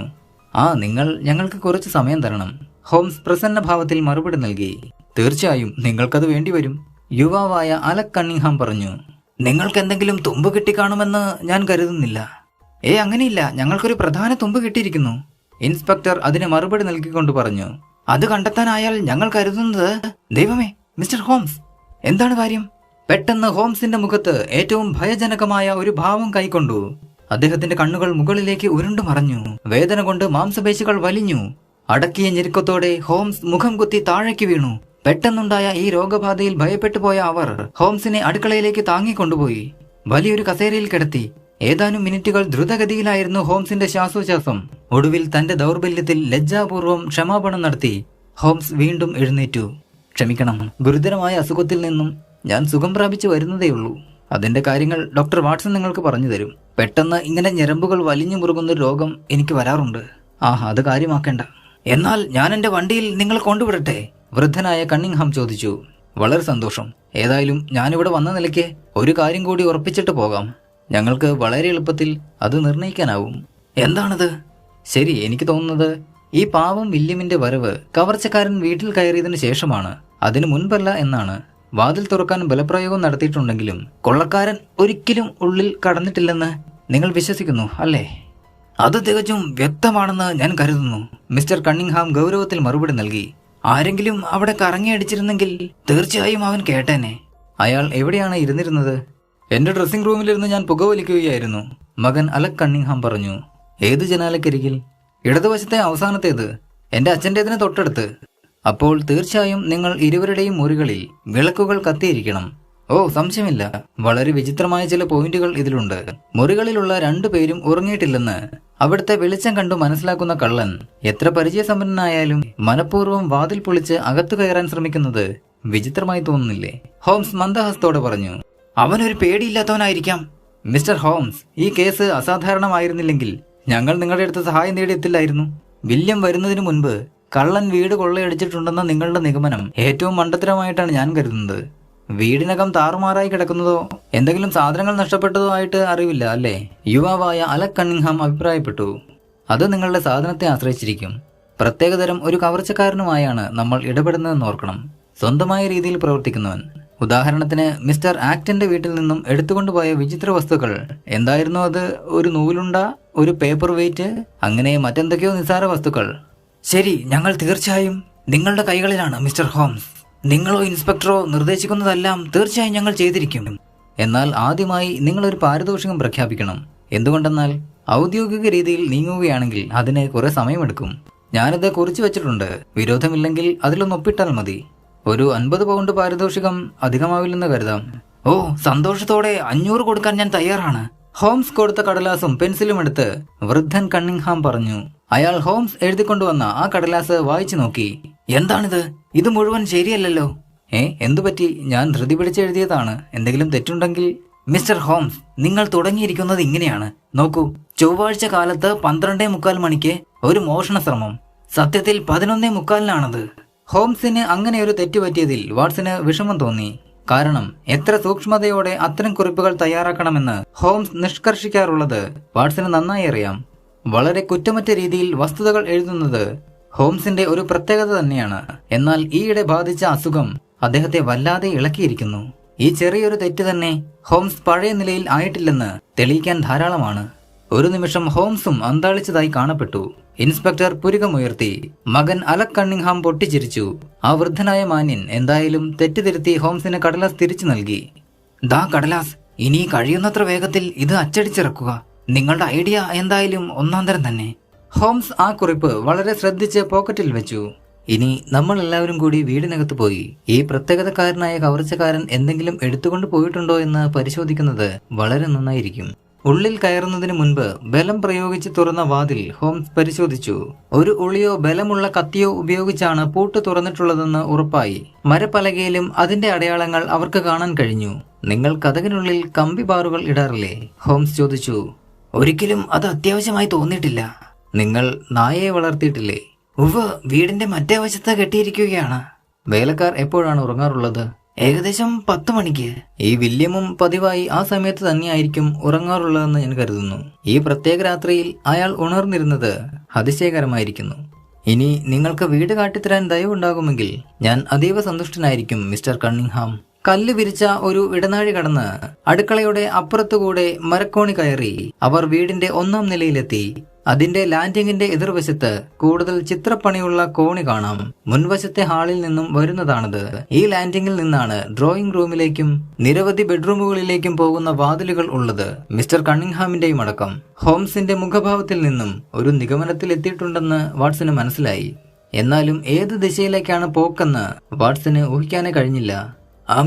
നിങ്ങൾ ഞങ്ങൾക്ക് കുറച്ച് സമയം തരണം. ഹോംസ് പ്രസന്നഭാവത്തിൽ മറുപടി നൽകി. തീർച്ചയായും നിങ്ങൾക്കത് വേണ്ടിവരും, യുവാവായ അലക് കണ്ണിംഗ്ഹാം പറഞ്ഞു. നിങ്ങൾക്ക് എന്തെങ്കിലും തുമ്പ് കിട്ടിക്കാണുമെന്ന് ഞാൻ കരുതുന്നില്ല. അങ്ങനെയില്ല, ഞങ്ങൾക്കൊരു പ്രധാന തുമ്പ് കിട്ടിയിരിക്കുന്നു. ഇൻസ്പെക്ടർ അതിന് മറുപടി നൽകിക്കൊണ്ട് പറഞ്ഞു. അത് കണ്ടെത്താനായാൽ ഞങ്ങൾ കരുതുന്നത്... ദൈവമേ, മിസ്റ്റർ ഹോംസ്, എന്താണ് കാര്യം? പെട്ടെന്ന് ഹോംസിന്റെ മുഖത്ത് ഏറ്റവും ഭയജനകമായ ഒരു ഭാവം കൈക്കൊണ്ടു. അദ്ദേഹത്തിന്റെ കണ്ണുകൾ മുകളിലേക്ക് ഉരുണ്ടു മറഞ്ഞു. വേദന കൊണ്ട് മാംസപേശികൾ വലിഞ്ഞു. അടക്കിയ ഞെരുക്കത്തോടെ ഹോംസ് മുഖം കുത്തി താഴേക്ക് വീണു. പെട്ടെന്നുണ്ടായ ഈ രോഗബാധയിൽ ഭയപ്പെട്ടു പോയ അവർ ഹോംസിനെ അടുക്കളയിലേക്ക് താങ്ങിക്കൊണ്ടുപോയി. വലിയൊരു കസേരയിൽ കിടത്തി. ഏതാനും മിനിറ്റുകൾ ദ്രുതഗതിയിലായിരുന്നു ഹോംസിന്റെ ശ്വാസോച്ഛ്വാസം. ഒടുവിൽ തന്റെ ദൗർബല്യത്തിൽ ലജ്ജാപൂർവം ക്ഷമാപണം നടത്തി ഹോംസ് വീണ്ടും എഴുന്നേറ്റു. ക്ഷമിക്കണം, ഗുരുതരമായ അസുഖത്തിൽ നിന്നും ഞാൻ സുഖം പ്രാപിച്ചു വരുന്നതേയുള്ളൂ. അതിന്റെ കാര്യങ്ങൾ ഡോക്ടർ വാട്സൺ നിങ്ങൾക്ക് പറഞ്ഞു തരും. പെട്ടെന്ന് ഇങ്ങനെ ഞരമ്പുകൾ വലിഞ്ഞു മുറുകുന്നൊരു രോഗം എനിക്ക് വരാറുണ്ട്. അത് കാര്യമാക്കേണ്ട. എന്നാൽ ഞാൻ എന്റെ വണ്ടിയിൽ നിങ്ങൾ കൊണ്ടുവിടട്ടെ? വൃദ്ധനായ കണ്ണിംഗ്ഹാം ചോദിച്ചു. വളരെ സന്തോഷം. ഏതായാലും ഞാനിവിടെ വന്ന നിലയ്ക്ക് ഒരു കാര്യം കൂടി ഉറപ്പിച്ചിട്ട് പോകാം. ഞങ്ങൾക്ക് വളരെ എളുപ്പത്തിൽ അത് നിർണയിക്കാനാവും. എന്താണത്? ശരി, എനിക്ക് തോന്നുന്നത് ഈ പാവം വില്യമിന്റെ വരവ് കവർച്ചക്കാരൻ വീട്ടിൽ കയറിയതിനു ശേഷമാണ്, അതിനു മുൻപല്ല എന്നാണ്. വാതിൽ തുറക്കാൻ ബലപ്രയോഗം നടത്തിയിട്ടുണ്ടെങ്കിലും കൊള്ളക്കാരൻ ഒരിക്കലും ഉള്ളിൽ കടന്നിട്ടില്ലെന്ന് നിങ്ങൾ വിശ്വസിക്കുന്നു അല്ലേ? അത് തികച്ചും വ്യക്തമാണെന്ന് ഞാൻ കരുതുന്നു, മിസ്റ്റർ കണ്ണിംഗ്ഹാം ഗൗരവത്തിൽ മറുപടി നൽകി. ആരെങ്കിലും അവിടെ കറങ്ങിയടിച്ചിരുന്നെങ്കിൽ തീർച്ചയായും അവൻ കേട്ടേനെ. അയാൾ എവിടെയാണ് ഇരുന്നിരുന്നത്? എന്റെ ഡ്രസ്സിംഗ് റൂമിലിരുന്ന് ഞാൻ പുകവലിക്കുകയായിരുന്നു, മകൻ അലക് കണ്ണിംഗ്ഹാം പറഞ്ഞു. ഏത് ജനാലക്കരികിൽ? ഇടതുവശത്തെ അവസാനത്തേത്, എന്റെ അച്ഛൻ്റെതിന് തൊട്ടടുത്ത്. അപ്പോൾ തീർച്ചയായും നിങ്ങൾ ഇരുവരുടെയും മുറികളിൽ വിളക്കുകൾ കത്തിയിരിക്കണം. ഓ, സംശയമില്ല. വളരെ വിചിത്രമായ ചില പോയിന്റുകൾ ഇതിലുണ്ട്. മുറികളിലുള്ള 2 പേരും ഉറങ്ങിയിട്ടില്ലെന്ന് അവിടുത്തെ വെളിച്ചം കണ്ടു മനസ്സിലാക്കുന്ന കള്ളൻ എത്ര പരിചയസമ്പന്നനായാലും മനഃപൂർവ്വം വാതിൽ പൊളിച്ച് അകത്തു കയറാൻ ശ്രമിക്കുന്നത് വിചിത്രമായി തോന്നുന്നില്ലേ? ഹോംസ് മന്ദഹസ്തോടെ പറഞ്ഞു. അവനൊരു പേടിയില്ലാത്തവനായിരിക്കാം. മിസ്റ്റർ ഹോംസ്, ഈ കേസ് അസാധാരണമായിരുന്നില്ലെങ്കിൽ ഞങ്ങൾ നിങ്ങളുടെ അടുത്ത് സഹായം തേടിയെത്തില്ലായിരുന്നു. വില്യം വരുന്നതിനു മുൻപ് കള്ളൻ വീട് കൊള്ളയടിച്ചിട്ടുണ്ടെന്ന നിങ്ങളുടെ നിഗമനം ഏറ്റവും മണ്ടത്തരമായിട്ടാണ് ഞാൻ കരുതുന്നത്. വീടിനകം താറുമാറായി കിടക്കുന്നതോ എന്തെങ്കിലും സാധനങ്ങൾ നഷ്ടപ്പെട്ടതോ ആയിട്ട് അറിവില്ല, അല്ലേ? യുവാവായ അലക് കണ്ണിംഗ്ഹാം അഭിപ്രായപ്പെട്ടു. അത് നിങ്ങളുടെ സാധനത്തെ ആശ്രയിച്ചിരിക്കും. പ്രത്യേകതരം ഒരു കവർച്ചക്കാരനുമായാണ് നമ്മൾ ഇടപെടുന്നതെന്ന് ഓർക്കണം. സ്വന്തമായ രീതിയിൽ പ്രവർത്തിക്കുന്നവൻ. ഉദാഹരണത്തിന് മിസ്റ്റർ ആക്ടന്റെ വീട്ടിൽ നിന്നും എടുത്തുകൊണ്ടുപോയ വിചിത്ര വസ്തുക്കൾ എന്തായിരുന്നു അത്? ഒരു നൂലുണ്ട, ഒരു പേപ്പർ വെയിറ്റ്, അങ്ങനെ മറ്റെന്തൊക്കെയോ നിസ്സാര വസ്തുക്കൾ. ശരി, ഞങ്ങൾ തീർച്ചയായും നിങ്ങളുടെ കൈകളിലാണ് മിസ്റ്റർ ഹോംസ്. നിങ്ങളോ ഇൻസ്പെക്ടറോ നിർദ്ദേശിക്കുന്നതെല്ലാം തീർച്ചയായും ഞങ്ങൾ ചെയ്തിരിക്കും. എന്നാൽ ആദ്യമായി നിങ്ങളൊരു പാരിതോഷികം പ്രഖ്യാപിക്കണം. എന്തുകൊണ്ടെന്നാൽ ഔദ്യോഗിക രീതിയിൽ നീങ്ങുകയാണെങ്കിൽ അതിന് കുറെ സമയമെടുക്കും. ഞാനിത് കുറിച്ചു വെച്ചിട്ടുണ്ട്. വിരോധമില്ലെങ്കിൽ അതിലൊന്ന് ഒപ്പിട്ടാൽ മതി. ഒരു 50 പൗണ്ട് പാരിതോഷികം അധികമാവില്ലെന്ന് കരുതാം. ഓ, സന്തോഷത്തോടെ 500 കൊടുക്കാൻ ഞാൻ തയ്യാറാണ്. ഹോംസ് കൊടുത്ത കടലാസും പെൻസിലും എടുത്ത് വൃദ്ധൻ കണ്ണിംഗ്ഹാം പറഞ്ഞു. അയാൾ ഹോംസ് എഴുതിക്കൊണ്ടുവന്ന ആ കടലാസ് വായിച്ചു നോക്കി. എന്താണിത്? ഇത് മുഴുവൻ ശരിയല്ലല്ലോ. എന്തുപറ്റി? ഞാൻ ധൃതി പിടിച്ചെഴുതിയതാണ്. എന്തെങ്കിലും തെറ്റുണ്ടെങ്കിൽ? മിസ്റ്റർ ഹോംസ്, നിങ്ങൾ തുടങ്ങിയിരിക്കുന്നത് ഇങ്ങനെയാണ്. നോക്കൂ, ചൊവ്വാഴ്ച കാലത്ത് 12:45 മണിക്ക് ഒരു മോഷണ ശ്രമം. സത്യത്തിൽ 11:45 ഹോംസിന് അങ്ങനെ ഒരു തെറ്റുപറ്റിയതിൽ വാട്സന് വിഷമം തോന്നി. കാരണം എത്ര സൂക്ഷ്മതയോടെ അത്തരം കുറിപ്പുകൾ തയ്യാറാക്കണമെന്ന് ഹോംസ് നിഷ്കർഷിക്കാറുള്ളത് വാട്സന് നന്നായി അറിയാം. വളരെ കുറ്റമറ്റ രീതിയിൽ വസ്തുതകൾ എഴുതുന്നത് ഹോംസിന്റെ ഒരു പ്രത്യേകത തന്നെയാണ്. എന്നാൽ ഈയിടെ ബാധിച്ച അസുഖം അദ്ദേഹത്തെ വല്ലാതെ ഇളക്കിയിരിക്കുന്നു. ഈ ചെറിയൊരു തെറ്റ് തന്നെ ഹോംസ് പഴയ നിലയിൽ ആയിട്ടില്ലെന്ന് തെളിയിക്കാൻ ധാരാളമാണ്. ഒരു നിമിഷം ഹോംസും അന്താളിച്ചതായി കാണപ്പെട്ടു. ഇൻസ്പെക്ടർ പുരികമുയർത്തി. മകൻ അലക് കണ്ണിംഗ്ഹാം പൊട്ടിച്ചിരിച്ചു. ആ വൃദ്ധനായ മാന്യൻ എന്തായാലും തെറ്റുതിരുത്തി ഹോംസിന് കടലാസ് തിരിച്ചു നൽകി. ദാ കടലാസ്, ഇനി കഴിയുന്നത്ര വേഗത്തിൽ ഇത് അച്ചടിച്ചിറക്കുക. നിങ്ങളുടെ ഐഡിയ എന്തായാലും ഒന്നാന്തരം തന്നെ. ഹോംസ് ആ കുറിപ്പ് വളരെ ശ്രദ്ധിച്ച് പോക്കറ്റിൽ വെച്ചു. ഇനി നമ്മൾ എല്ലാവരും കൂടി വീടിനകത്ത് പോയി ഈ പ്രത്യേകതക്കാരനായ കവർച്ചക്കാരൻ എന്തെങ്കിലും എടുത്തുകൊണ്ട് പോയിട്ടുണ്ടോ എന്ന് പരിശോധിക്കുന്നത് വളരെ നന്നായിരിക്കും. ഉള്ളിൽ കയറുന്നതിന് മുൻപ് ബലം പ്രയോഗിച്ച് തുറന്ന വാതിൽ ഹോംസ് പരിശോധിച്ചു. ഒരു ഉളിയോ ബലമുള്ള കത്തിയോ ഉപയോഗിച്ചാണ് പൂട്ട് തുറന്നിട്ടുള്ളതെന്ന് ഉറപ്പായി. മരപ്പലകയിലും അതിന്റെ അടയാളങ്ങൾ അവർക്ക് കാണാൻ കഴിഞ്ഞു. നിങ്ങൾ കതകിനുള്ളിൽ കമ്പി ബാറുകൾ ഇടാറില്ലേ? ഹോംസ് ചോദിച്ചു. ഒരിക്കലും അത് അത്യാവശ്യമായി തോന്നിയിട്ടില്ല. നിങ്ങൾ നായയെ വളർത്തിയിട്ടില്ലേ? ഉവ്വ്, വീടിന്റെ മറ്റേ വശത്ത് കെട്ടിയിരിക്കുകയാണ്. വേലക്കാർ എപ്പോഴാണ് ഉറങ്ങാറുള്ളത്? ഏകദേശം 10 മണിക്ക്. ഈ വില്യമും പതിവായി ആ സമയത്ത് തന്നെയായിരിക്കും ഉറങ്ങാറുള്ളതെന്ന് ഞാൻ കരുതുന്നു. ഈ പ്രത്യേക രാത്രിയിൽ അയാൾ ഉണർന്നിരുന്നത് അതിശയകരമായിരിക്കുന്നു. ഇനി നിങ്ങൾക്ക് വീട് കാട്ടിത്തരാൻ ദയവുണ്ടാകുമെങ്കിൽ ഞാൻ അതീവ സന്തുഷ്ടനായിരിക്കും മിസ്റ്റർ കണ്ണിംഗ്ഹാം. കല്ല് വിരിച്ച ഒരു ഇടനാഴി കടന്ന് അടുക്കളയുടെ അപ്പുറത്തുകൂടെ മരക്കോണി കയറി അവർ വീടിന്റെ 1ാം നിലയിലെത്തി. അതിന്റെ ലാൻഡിങ്ങിന്റെ എതിർവശത്ത് കൂടുതൽ ചിത്രപ്പണിയുള്ള കോണി കാണാം. മുൻവശത്തെ ഹാളിൽ നിന്നും വരുന്നതാണത്. ഈ ലാൻഡിങ്ങിൽ നിന്നാണ് ഡ്രോയിങ് റൂമിലേക്കും നിരവധി ബെഡ്റൂമുകളിലേക്കും പോകുന്ന വാതിലുകൾ ഉള്ളത്. മിസ്റ്റർ കണ്ണിംഗ്ഹാമിന്റെയും അടക്കം. ഹോംസിന്റെ മുഖഭാവത്തിൽ നിന്നും ഒരു നിഗമനത്തിൽ എത്തിയിട്ടുണ്ടെന്ന് വാട്സന് മനസ്സിലായി. എന്നാലും ഏത് ദിശയിലേക്കാണ് പോക്കെന്ന് വാട്സന് ഊഹിക്കാനേ കഴിഞ്ഞില്ല.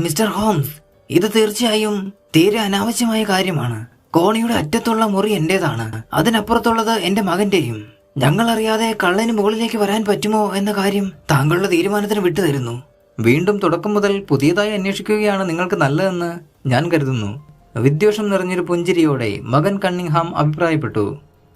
മിസ്റ്റർ ഹോംസ്, ഇത് തീർച്ചയായും തീരെ അനാവശ്യമായ കാര്യമാണ്. കോണിയുടെ അറ്റത്തുള്ള മുറി എന്റേതാണ്. അതിനപ്പുറത്തുള്ളത് എന്റെ മകന്റെയും. ഞങ്ങൾ അറിയാതെ കള്ളന് മുകളിലേക്ക് വരാൻ പറ്റുമോ എന്ന കാര്യം താങ്കളുടെ തീരുമാനത്തിന് വിട്ടുതരുന്നു. വീണ്ടും തുടക്കം മുതൽ പുതിയതായി അന്വേഷിക്കുകയാണ് നിങ്ങൾക്ക് നല്ലതെന്ന് ഞാൻ കരുതുന്നു. വിദ്വേഷം നിറഞ്ഞൊരു പുഞ്ചിരിയോടെ മകൻ കണ്ണിംഗ്ഹാം അഭിപ്രായപ്പെട്ടു.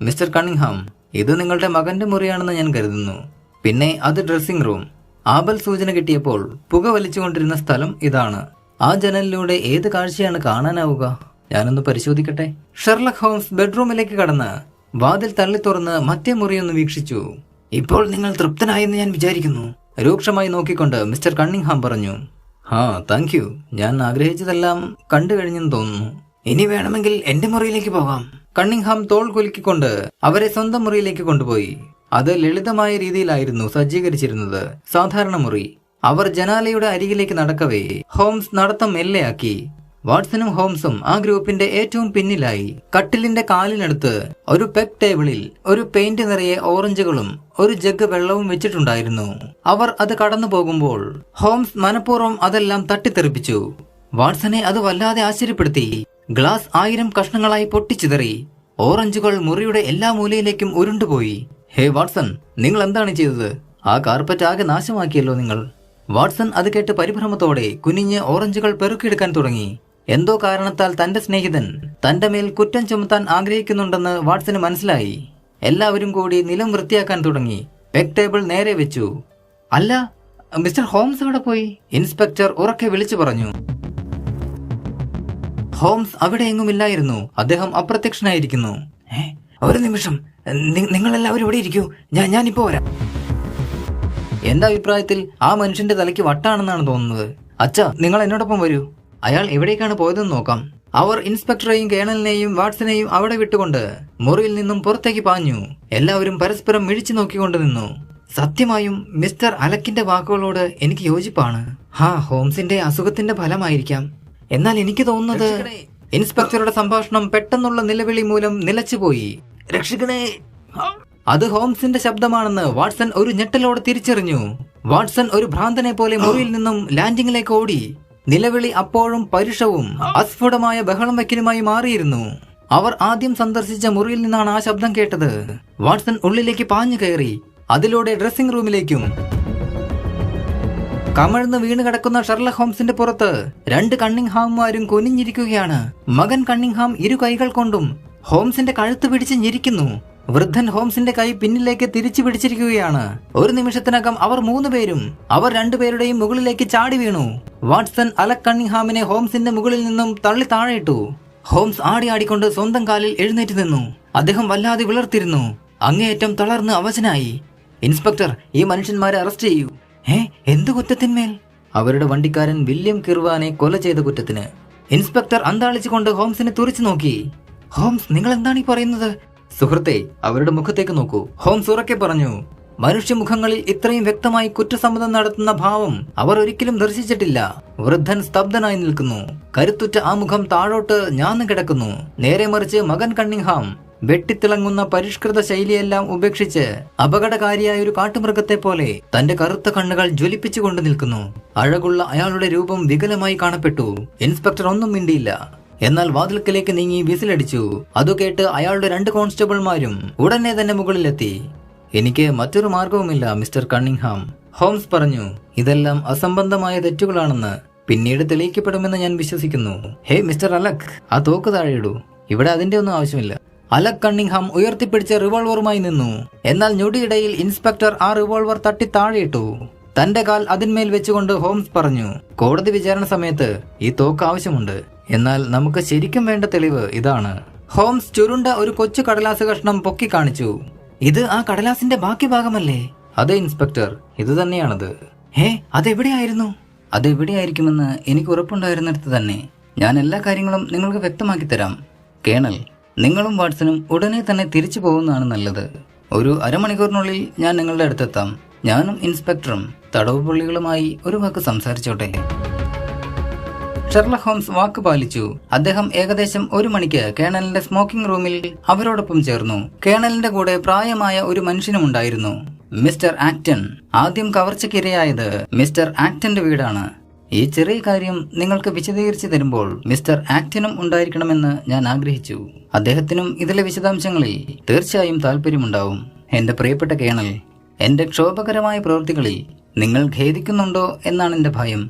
മിസ്റ്റർ കണ്ണിംഗ്ഹാം, ഇത് നിങ്ങളുടെ മകന്റെ മുറിയാണെന്ന് ഞാൻ കരുതുന്നു. പിന്നെ അത് ഡ്രസ്സിംഗ് റൂം. ആപൽ സൂചന കിട്ടിയപ്പോൾ പുക വലിച്ചുകൊണ്ടിരുന്ന സ്ഥലം ഇതാണ്. ആ ജനലിലൂടെ ഏത് കാഴ്ചയാണ് കാണാനാവുക? ഞാനൊന്ന് പരിശോധിക്കട്ടെ. ഷെർലക് ഹോംസ് ബെഡ്റൂമിലേക്ക് കടന്ന് വാതിൽ തള്ളി തുറന്ന് മറ്റേ മുറിയൊന്ന് വീക്ഷിച്ചു. ഇപ്പോൾ നിങ്ങൾ തൃപ്തനായെന്ന് ഞാൻ വിചാരിക്കുന്നു. രൂക്ഷമായി നോക്കിക്കൊണ്ട് മിസ്റ്റർ കണ്ണിംഗ്ഹാം പറഞ്ഞു. Thank you. ഞാൻ ആഗ്രഹിച്ചതെല്ലാം കണ്ടു കഴിഞ്ഞെന്ന് തോന്നുന്നു. ഇനി വേണമെങ്കിൽ എന്റെ മുറിയിലേക്ക് പോകാം. കണ്ണിംഗ്ഹാം തോൾ കുലുക്കിക്കൊണ്ട് അവരെ സ്വന്തം മുറിയിലേക്ക് കൊണ്ടുപോയി. അത് ലളിതമായ രീതിയിലായിരുന്നു സജ്ജീകരിച്ചിരുന്നത്. സാധാരണ മുറി. അവർ ജനാലയുടെ അരികിലേക്ക് നടക്കവേ ഹോംസ് നടത്തം മെല്ലെയാക്കി. വാട്സണും ഹോംസും ആ ഗ്രൂപ്പിന്റെ ഏറ്റവും പിന്നിലായി. കട്ടിലിന്റെ കാലിനടുത്ത് ഒരു പെഗ് ടേബിളിൽ ഒരു പെയിന്റ് നിറയെ ഓറഞ്ചുകളും ഒരു ജഗ് വെള്ളവും വെച്ചിട്ടുണ്ടായിരുന്നു. അവർ അത് കടന്നു പോകുമ്പോൾ ഹോംസ് മനഃപൂർവ്വം അതെല്ലാം തട്ടിത്തെറിപ്പിച്ചു. വാട്സനെ അത് വല്ലാതെ ആശ്ചര്യപ്പെടുത്തി. ഗ്ലാസ് 1000 കഷ്ണങ്ങളായി പൊട്ടിച്ചിതറി. ഓറഞ്ചുകൾ മുറിയുടെ എല്ലാ മൂലയിലേക്കും ഉരുണ്ടുപോയി. ഹേ വാട്സൺ, നിങ്ങൾ എന്താണ് ചെയ്തത്? ആ കാർപ്പറ്റ് ആകെ നാശമാക്കിയല്ലോ നിങ്ങൾ. വാട്സൺ അത് കേട്ട് പരിഭ്രമത്തോടെ കുനിഞ്ഞ് ഓറഞ്ചുകൾ പെറുക്കിയെടുക്കാൻ തുടങ്ങി. എന്തോ കാരണത്താൽ തന്റെ സ്നേഹിതൻ തന്റെ മേൽ കുറ്റം ചുമത്താൻ ആഗ്രഹിക്കുന്നുണ്ടെന്ന് വാട്സന് മനസ്സിലായി. എല്ലാവരും കൂടി നിലം വൃത്തിയാക്കാൻ തുടങ്ങി. പെഗ് ടേബിൾ നേരെ വെച്ചു. അല്ല, മിസ്റ്റർ ഹോംസ് എവിടെ പോയി? ഇൻസ്പെക്ടർ ഉറക്കെ വിളിച്ചു പറഞ്ഞു. ഹോംസ് അവിടെ എങ്ങുമില്ലായിരുന്നു. അദ്ദേഹം അപ്രത്യക്ഷനായിരിക്കുന്നു. ഒരു നിമിഷം, നിങ്ങളെല്ലാവരും ഇവിടെ ഇരിക്കൂ, ഞാനിപ്പോ വരാം. എന്റെ അഭിപ്രായത്തിൽ ആ മനുഷ്യന്റെ തലയ്ക്ക് വട്ടാണെന്നാണ് തോന്നുന്നത്. അച്ഛാ, നിങ്ങൾ എന്നോടൊപ്പം വരൂ. അയാൾ എവിടേക്കാണ് പോയതെന്ന് നോക്കാം. അവർ ഇൻസ്പെക്ടറെയും കേണലിനെയും വാട്സനെയും അവിടെ വിട്ടുകൊണ്ട് മുറിയിൽ നിന്നും പുറത്തേക്ക് പാഞ്ഞു. എല്ലാവരും പരസ്പരം മിഴിച്ചു നോക്കിക്കൊണ്ട് നിന്നു. സത്യമായും മിസ്റ്റർ അലക്കിന്റെ വാക്കുകളോട് എനിക്ക് യോജിപ്പാണ്. ഹോംസിന്റെ അസുഖത്തിന്റെ ഫലമായിരിക്കാം. എന്നാൽ എനിക്ക് തോന്നുന്നത് ഇൻസ്പെക്ടറുടെ സംഭാഷണം പെട്ടെന്നുള്ള നിലവിളി മൂലം നിലച്ചുപോയി. രക്ഷിക്കണേ! അത് ഹോംസിന്റെ ശബ്ദമാണെന്ന് വാട്സൺ ഒരു ഞെട്ടലോടെ തിരിച്ചറിഞ്ഞു. വാട്സൺ ഒരു ഭ്രാന്തനെ പോലെ മുറിയിൽ നിന്നും ലാൻഡിങ്ങിലേക്ക് ഓടി. നിലവിളി അപ്പോഴും പരുഷവും അസ്ഫുടമായ ബഹളം വയ്ക്കലുമായി മാറിയിരുന്നു. അവർ ആദ്യം സന്ദർശിച്ച മുറിയിൽ നിന്നാണ് ആ ശബ്ദം കേട്ടത്. വാട്സൺ ഉള്ളിലേക്ക് പാഞ്ഞു കയറി. അതിലൂടെ ഡ്രസ്സിംഗ് റൂമിലേക്കും. കമഴ്ന്ന് വീണ് കിടക്കുന്ന ഷെർലക് ഹോംസിന്റെ പുറത്ത് 2 കണ്ണിംഗ്ഹാമുമാരും കുനിഞ്ഞിരിക്കുകയാണ്. മകൻ കണ്ണിംഗ്ഹാം 2 കൈകൾ കൊണ്ടും ഹോംസിന്റെ കഴുത്ത് പിടിച്ച് ഞെരിക്കുന്നു. വൃദ്ധൻ ഹോംസിന്റെ കൈ പിന്നിലേക്ക് തിരിച്ചു പിടിച്ചിരിക്കുകയാണ്. ഒരു നിമിഷത്തിനകം അവർ 3 പേരും അവർ 2 പേരുടെയും മുകളിലേക്ക് ചാടി വീണു. വാട്സൺ അലക് കണ്ണിംഗ്ഹാമിനെ ഹോംസിന്റെ മുകളിൽ നിന്നും തള്ളി താഴെയിട്ടു. ഹോംസ് ആടി ആടിക്കൊണ്ട് സ്വന്തം കാലിൽ എഴുന്നേറ്റ് നിന്നു. അദ്ദേഹം വല്ലാതെ വിളർത്തിരുന്നു. അങ്ങേയറ്റം തളർന്ന് അവശനായി. ഇൻസ്പെക്ടർ, ഈ മനുഷ്യന്മാരെ അറസ്റ്റ് ചെയ്യൂ. എന്ത് കുറ്റത്തിന്മേൽ? അവരുടെ വണ്ടിക്കാരൻ വില്യം കിർവാനെ കൊല ചെയ്ത കുറ്റത്തിന്. ഇൻസ്പെക്ടർ അന്താളിച്ചുകൊണ്ട് ഹോംസിനെ തുറിച്ചു നോക്കി. ഹോംസ്, നിങ്ങൾ എന്താണ് ഈ പറയുന്നത്? സുഹൃത്തെ, അവരുടെ മുഖത്തേക്ക് നോക്കൂ. ഹോംസ് ഉറക്കെ പറഞ്ഞു. മനുഷ്യമുഖങ്ങളിൽ ഇത്രയും വ്യക്തമായി കുറ്റസമ്മതം നടത്തുന്ന ഭാവം അവർ ഒരിക്കലും ദർശിച്ചിട്ടില്ല. വൃദ്ധൻ സ്തബ്ധനായി നിൽക്കുന്നു. കരുത്തുറ്റ ആ മുഖം താഴോട്ട് ഞാന്ന് കിടക്കുന്നു. നേരെ മറിച്ച് മകൻ കണ്ണിംഗ്ഹാം വെട്ടിത്തിളങ്ങുന്ന പരിഷ്കൃത ശൈലിയെല്ലാം ഉപേക്ഷിച്ച് അപകടകാരിയായ ഒരു കാട്ടുമൃഗത്തെ പോലെ തന്റെ കറുത്ത കണ്ണുകൾ ജ്വലിപ്പിച്ചുകൊണ്ട് നിൽക്കുന്നു. അഴകുള്ള അയാളുടെ രൂപം വികലമായി കാണപ്പെട്ടു. ഇൻസ്പെക്ടർ ഒന്നും മിണ്ടിയില്ല. എന്നാൽ വാതിൽക്കലേക്ക് നീങ്ങി വിസിലടിച്ചു. അതു കേട്ട് അയാളുടെ 2 കോൺസ്റ്റബിൾമാരും ഉടനെ തന്നെ മുകളിലെത്തി. എനിക്ക് മറ്റൊരു മാർഗവുമില്ല മിസ്റ്റർ കണ്ണിംഗ്ഹാം, ഹോംസ് പറഞ്ഞു. ഇതെല്ലാം അസംബന്ധമായ തെറ്റുകളാണെന്ന് പിന്നീട് തെളിയിക്കപ്പെടുമെന്ന് ഞാൻ വിശ്വസിക്കുന്നു. ഹേ മിസ്റ്റർ അലക്, ആ തോക്ക് താഴെയിടൂ. ഇവിടെ അതിന്റെ ഒന്നും ആവശ്യമില്ല. അലക് കണ്ണിംഗ്ഹാം ഉയർത്തിപ്പിടിച്ച റിവോൾവറുമായി നിന്നു. എന്നാൽ ഞൊടിയിടയിൽ ഇൻസ്പെക്ടർ ആ റിവോൾവർ തട്ടി താഴെയിട്ടു. തന്റെ കാൽ അതിന്മേൽ വെച്ചുകൊണ്ട് ഹോംസ് പറഞ്ഞു. കോടതി വിചാരണ സമയത്ത് ഈ തോക്ക് ആവശ്യമുണ്ട്. എന്നാൽ നമുക്ക് ശരിക്കും വേണ്ട തെളിവ് ഇതാണ്. ഹോംസ് ചുരുണ്ട ഒരു കൊച്ചു കടലാസ് കഷ്ണം പൊക്കി കാണിച്ചു. ഇത് ആ കടലാസിന്റെ ബാക്കി ഭാഗമല്ലേ? അതെ ഇൻസ്പെക്ടർ, ഇത് തന്നെയാണത്. അതെവിടെയായിരുന്നു? അതെവിടെയായിരിക്കുമെന്ന് എനിക്ക് ഉറപ്പുണ്ടായിരുന്നിടത്ത് തന്നെ. ഞാൻ എല്ലാ കാര്യങ്ങളും നിങ്ങൾക്ക് വ്യക്തമാക്കി തരാം. കേണൽ, നിങ്ങളും വാട്സണും ഉടനെ തന്നെ തിരിച്ചു പോകുന്നതാണ് നല്ലത്. ഒരു അരമണിക്കൂറിനുള്ളിൽ ഞാൻ നിങ്ങളുടെ അടുത്തെത്താം. ഞാനും ഇൻസ്പെക്ടറും തടവ് പുള്ളികളുമായി ഒരു വാക്ക് സംസാരിച്ചോട്ടെ. ഷെർലക് ഹോംസ് വാക്ക് പാലിച്ചു. അദ്ദേഹം ഏകദേശം 1 മണിക്ക് കേണലിന്റെ സ്മോക്കിംഗ് റൂമിൽ അവരോടൊപ്പം ചേർന്നു. കേണലിന്റെ കൂടെ പ്രായമായ ഒരു മനുഷ്യനും ഉണ്ടായിരുന്നു, മിസ്റ്റർ ആക്ടൻ. ആദ്യം കവർച്ചയ്ക്കിരയായത് മിസ്റ്റർ ആക്ടന്റെ വീടാണ്. ഈ ചെറിയ കാര്യം നിങ്ങൾക്ക് വിശദീകരിച്ചു തരുമ്പോൾ മിസ്റ്റർ ആക്ടനും ഉണ്ടായിരിക്കണമെന്ന് ഞാൻ ആഗ്രഹിച്ചു. അദ്ദേഹത്തിനും ഇതിലെ വിശദാംശങ്ങളിൽ തീർച്ചയായും താല്പര്യമുണ്ടാവും. എന്റെ പ്രിയപ്പെട്ട കേണൽ, എന്റെ ക്ഷോഭകരമായ പ്രവൃത്തികളിൽ നിങ്ങൾ ഖേദിക്കുന്നുണ്ടോ എന്നാണ് എന്റെ ഭയം.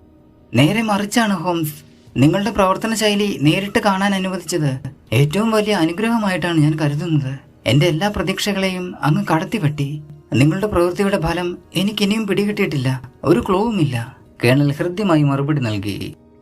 നേരെ മറിച്ചാണ് ഹോംസ്. നിങ്ങളുടെ പ്രവർത്തന ശൈലി നേരിട്ട് കാണാൻ അനുവദിച്ചത് ഏറ്റവും വലിയ അനുഗ്രഹമായിട്ടാണ് ഞാൻ കരുതുന്നത്. എന്റെ എല്ലാ പ്രതീക്ഷകളെയും അങ്ങ് കടത്തിവെട്ടി. നിങ്ങളുടെ പ്രവൃത്തിയുടെ ഫലം എനിക്കിനിയും പിടികിട്ടിയിട്ടില്ല. ഒരു ക്ലൂവുമില്ല. കേണൽ ഹൃദ്യമായി മറുപടി നൽകി.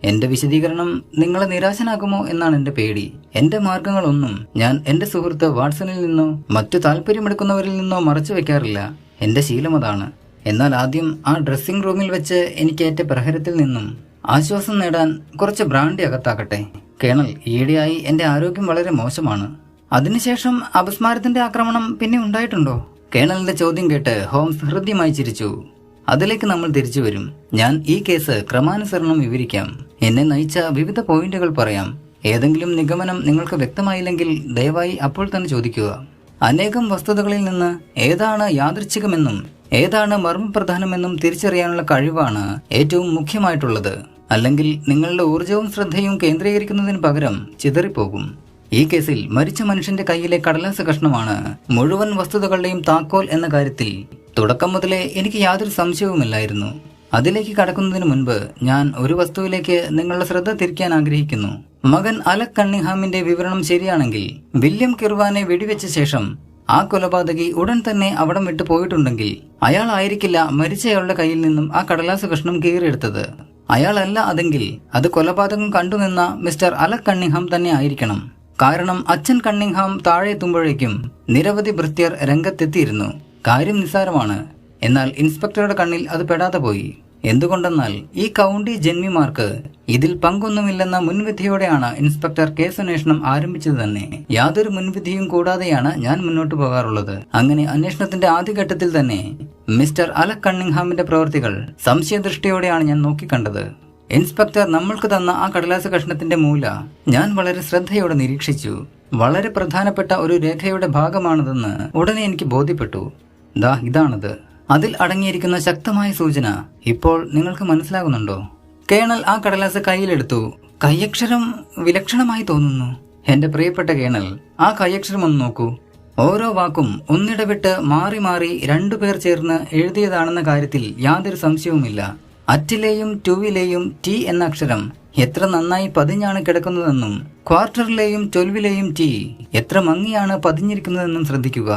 എന്റെ വിശദീകരണം നിങ്ങളെ നിരാശനാകുമോ എന്നാണ് എന്റെ പേടി. എന്റെ മാർഗങ്ങളൊന്നും ഞാൻ എന്റെ സുഹൃത്ത് വാട്സണിൽ നിന്നോ മറ്റു താല്പര്യമെടുക്കുന്നവരിൽ നിന്നോ മറച്ചു വെക്കാറില്ല. എന്റെ ശീലം അതാണ്. എന്നാൽ ആദ്യം ആ ഡ്രസ്സിംഗ് റൂമിൽ വെച്ച് എനിക്കേറ്റ പ്രഹരത്തിൽ നിന്നും ആശ്വാസം നേടാൻ കുറച്ച് ബ്രാൻഡി അകത്താക്കട്ടെ. കേണൽ, ഈയിടെയായി എന്റെ ആരോഗ്യം വളരെ മോശമാണ്. അതിനുശേഷം അപസ്മാരത്തിന്റെ ആക്രമണം പിന്നെ ഉണ്ടായിട്ടുണ്ടോ? കേണലിന്റെ ചോദ്യം കേട്ട് ഹോംസ് ഹൃദ്യമായി ചിരിച്ചു. അതിലേക്ക് നമ്മൾ തിരിച്ചു വരും. ഞാൻ ഈ കേസ് ക്രമാനുസരണം വിവരിക്കാം. എന്നെ നയിച്ച വിവിധ പോയിന്റുകൾ പറയാം. ഏതെങ്കിലും നിഗമനം നിങ്ങൾക്ക് വ്യക്തമായില്ലെങ്കിൽ ദയവായി അപ്പോൾ തന്നെ ചോദിക്കുക. അനേകം വസ്തുതകളിൽ നിന്ന് ഏതാണ് യാദൃച്ഛികമെന്നും ഏതാണ് മർമ്മപ്രധാനമെന്നും തിരിച്ചറിയാനുള്ള കഴിവാണ് ഏറ്റവും മുഖ്യമായിട്ടുള്ളത്. അല്ലെങ്കിൽ നിങ്ങളുടെ ഊർജവും ശ്രദ്ധയും കേന്ദ്രീകരിക്കുന്നതിന് പകരം ചിതറിപ്പോകും. ഈ കേസിൽ മരിച്ച മനുഷ്യന്റെ കയ്യിലെ കടലാസ് കഷ്ണമാണ് മുഴുവൻ വസ്തുതകളുടെയും താക്കോൽ എന്ന കാര്യത്തിൽ തുടക്കം മുതലേ എനിക്ക് യാതൊരു സംശയവുമില്ലായിരുന്നു. അതിലേക്ക് കടക്കുന്നതിന് മുൻപ് ഞാൻ ഒരു വസ്തുവിലേക്ക് നിങ്ങളുടെ ശ്രദ്ധ തിരിക്കാൻ ആഗ്രഹിക്കുന്നു. മകൻ അലക് കണ്ണിങ്ഹാമിന്റെ വിവരണം ശരിയാണെങ്കിൽ വില്യം കിർവാനെ വെടിവെച്ച ശേഷം ആ കൊലപാതകി ഉടൻ തന്നെ അവിടം വിട്ടു പോയിട്ടുണ്ടെങ്കിൽ അയാൾ ആയിരിക്കില്ല മരിച്ചയാളുടെ കയ്യിൽ നിന്നും ആ കടലാസ് കഷ്ണം കീറിയെടുത്തത്. അയാളല്ല അതെങ്കിൽ അത് കൊലപാതകം കണ്ടുനിന്ന മിസ്റ്റർ അലക് കണ്ണിങ്ഹാം തന്നെ ആയിരിക്കണം. കാരണം അച്ഛൻ കണ്ണിങ്ഹാം താഴെ എത്തുമ്പോഴേക്കും നിരവധി ഭൃത്യർ രംഗത്തെത്തിയിരുന്നു. കാര്യം നിസ്സാരമാണ്. എന്നാൽ ഇൻസ്പെക്ടറുടെ കണ്ണിൽ അത് പെടാതെ പോയി. എന്തുകൊണ്ടെന്നാൽ ഈ കൗണ്ടി ജന്മിമാർക്ക് ഇതിൽ പങ്കൊന്നുമില്ലെന്ന മുൻവിധിയോടെയാണ് ഇൻസ്പെക്ടർ കേസന്വേഷണം ആരംഭിച്ചത് തന്നെ. യാതൊരു മുൻവിധിയും കൂടാതെയാണ് ഞാൻ മുന്നോട്ട് പോകാറുള്ളത്. അങ്ങനെ അന്വേഷണത്തിന്റെ ആദ്യഘട്ടത്തിൽ തന്നെ മിസ്റ്റർ അലക് കണ്ണിങ്ഹാമിന്റെ പ്രവൃത്തികൾ സംശയദൃഷ്ടിയോടെയാണ് ഞാൻ നോക്കിക്കണ്ടത്. ഇൻസ്പെക്ടർ നമ്മൾക്ക് തന്ന ആ കടലാസ് കഷ്ണത്തിന്റെ മൂല ഞാൻ വളരെ ശ്രദ്ധയോടെ നിരീക്ഷിച്ചു. വളരെ പ്രധാനപ്പെട്ട ഒരു രേഖയുടെ ഭാഗമാണതെന്ന് ഉടനെ എനിക്ക് ബോധ്യപ്പെട്ടു. ദാ ഇതാണത്. അതിൽ അടങ്ങിയിരിക്കുന്ന ശക്തമായ സൂചന ഇപ്പോൾ നിങ്ങൾക്ക് മനസ്സിലാകുന്നുണ്ടോ? കേണൽ ആ കടലാസ് കയ്യിലെടുത്തു. കയ്യക്ഷരം വിലക്ഷണമായി തോന്നുന്നു. എന്റെ പ്രിയപ്പെട്ട കേണൽ, ആ കയ്യക്ഷരം ഒന്ന് നോക്കൂ. ഓരോ വാക്കും ഒന്നിടവിട്ട് മാറി മാറി രണ്ടുപേർ ചേർന്ന് എഴുതിയതാണെന്ന കാര്യത്തിൽ യാതൊരു സംശയവുമില്ല. അറ്റിലെയും ടൂവിലെയും ടി എന്ന അക്ഷരം എത്ര നന്നായി പതിഞ്ഞാണ് കിടക്കുന്നതെന്നും ക്വാർട്ടറിലെയും 12ലെയും ടി എത്ര മങ്ങിയാണ് പതിഞ്ഞിരിക്കുന്നതെന്നും ശ്രദ്ധിക്കുക.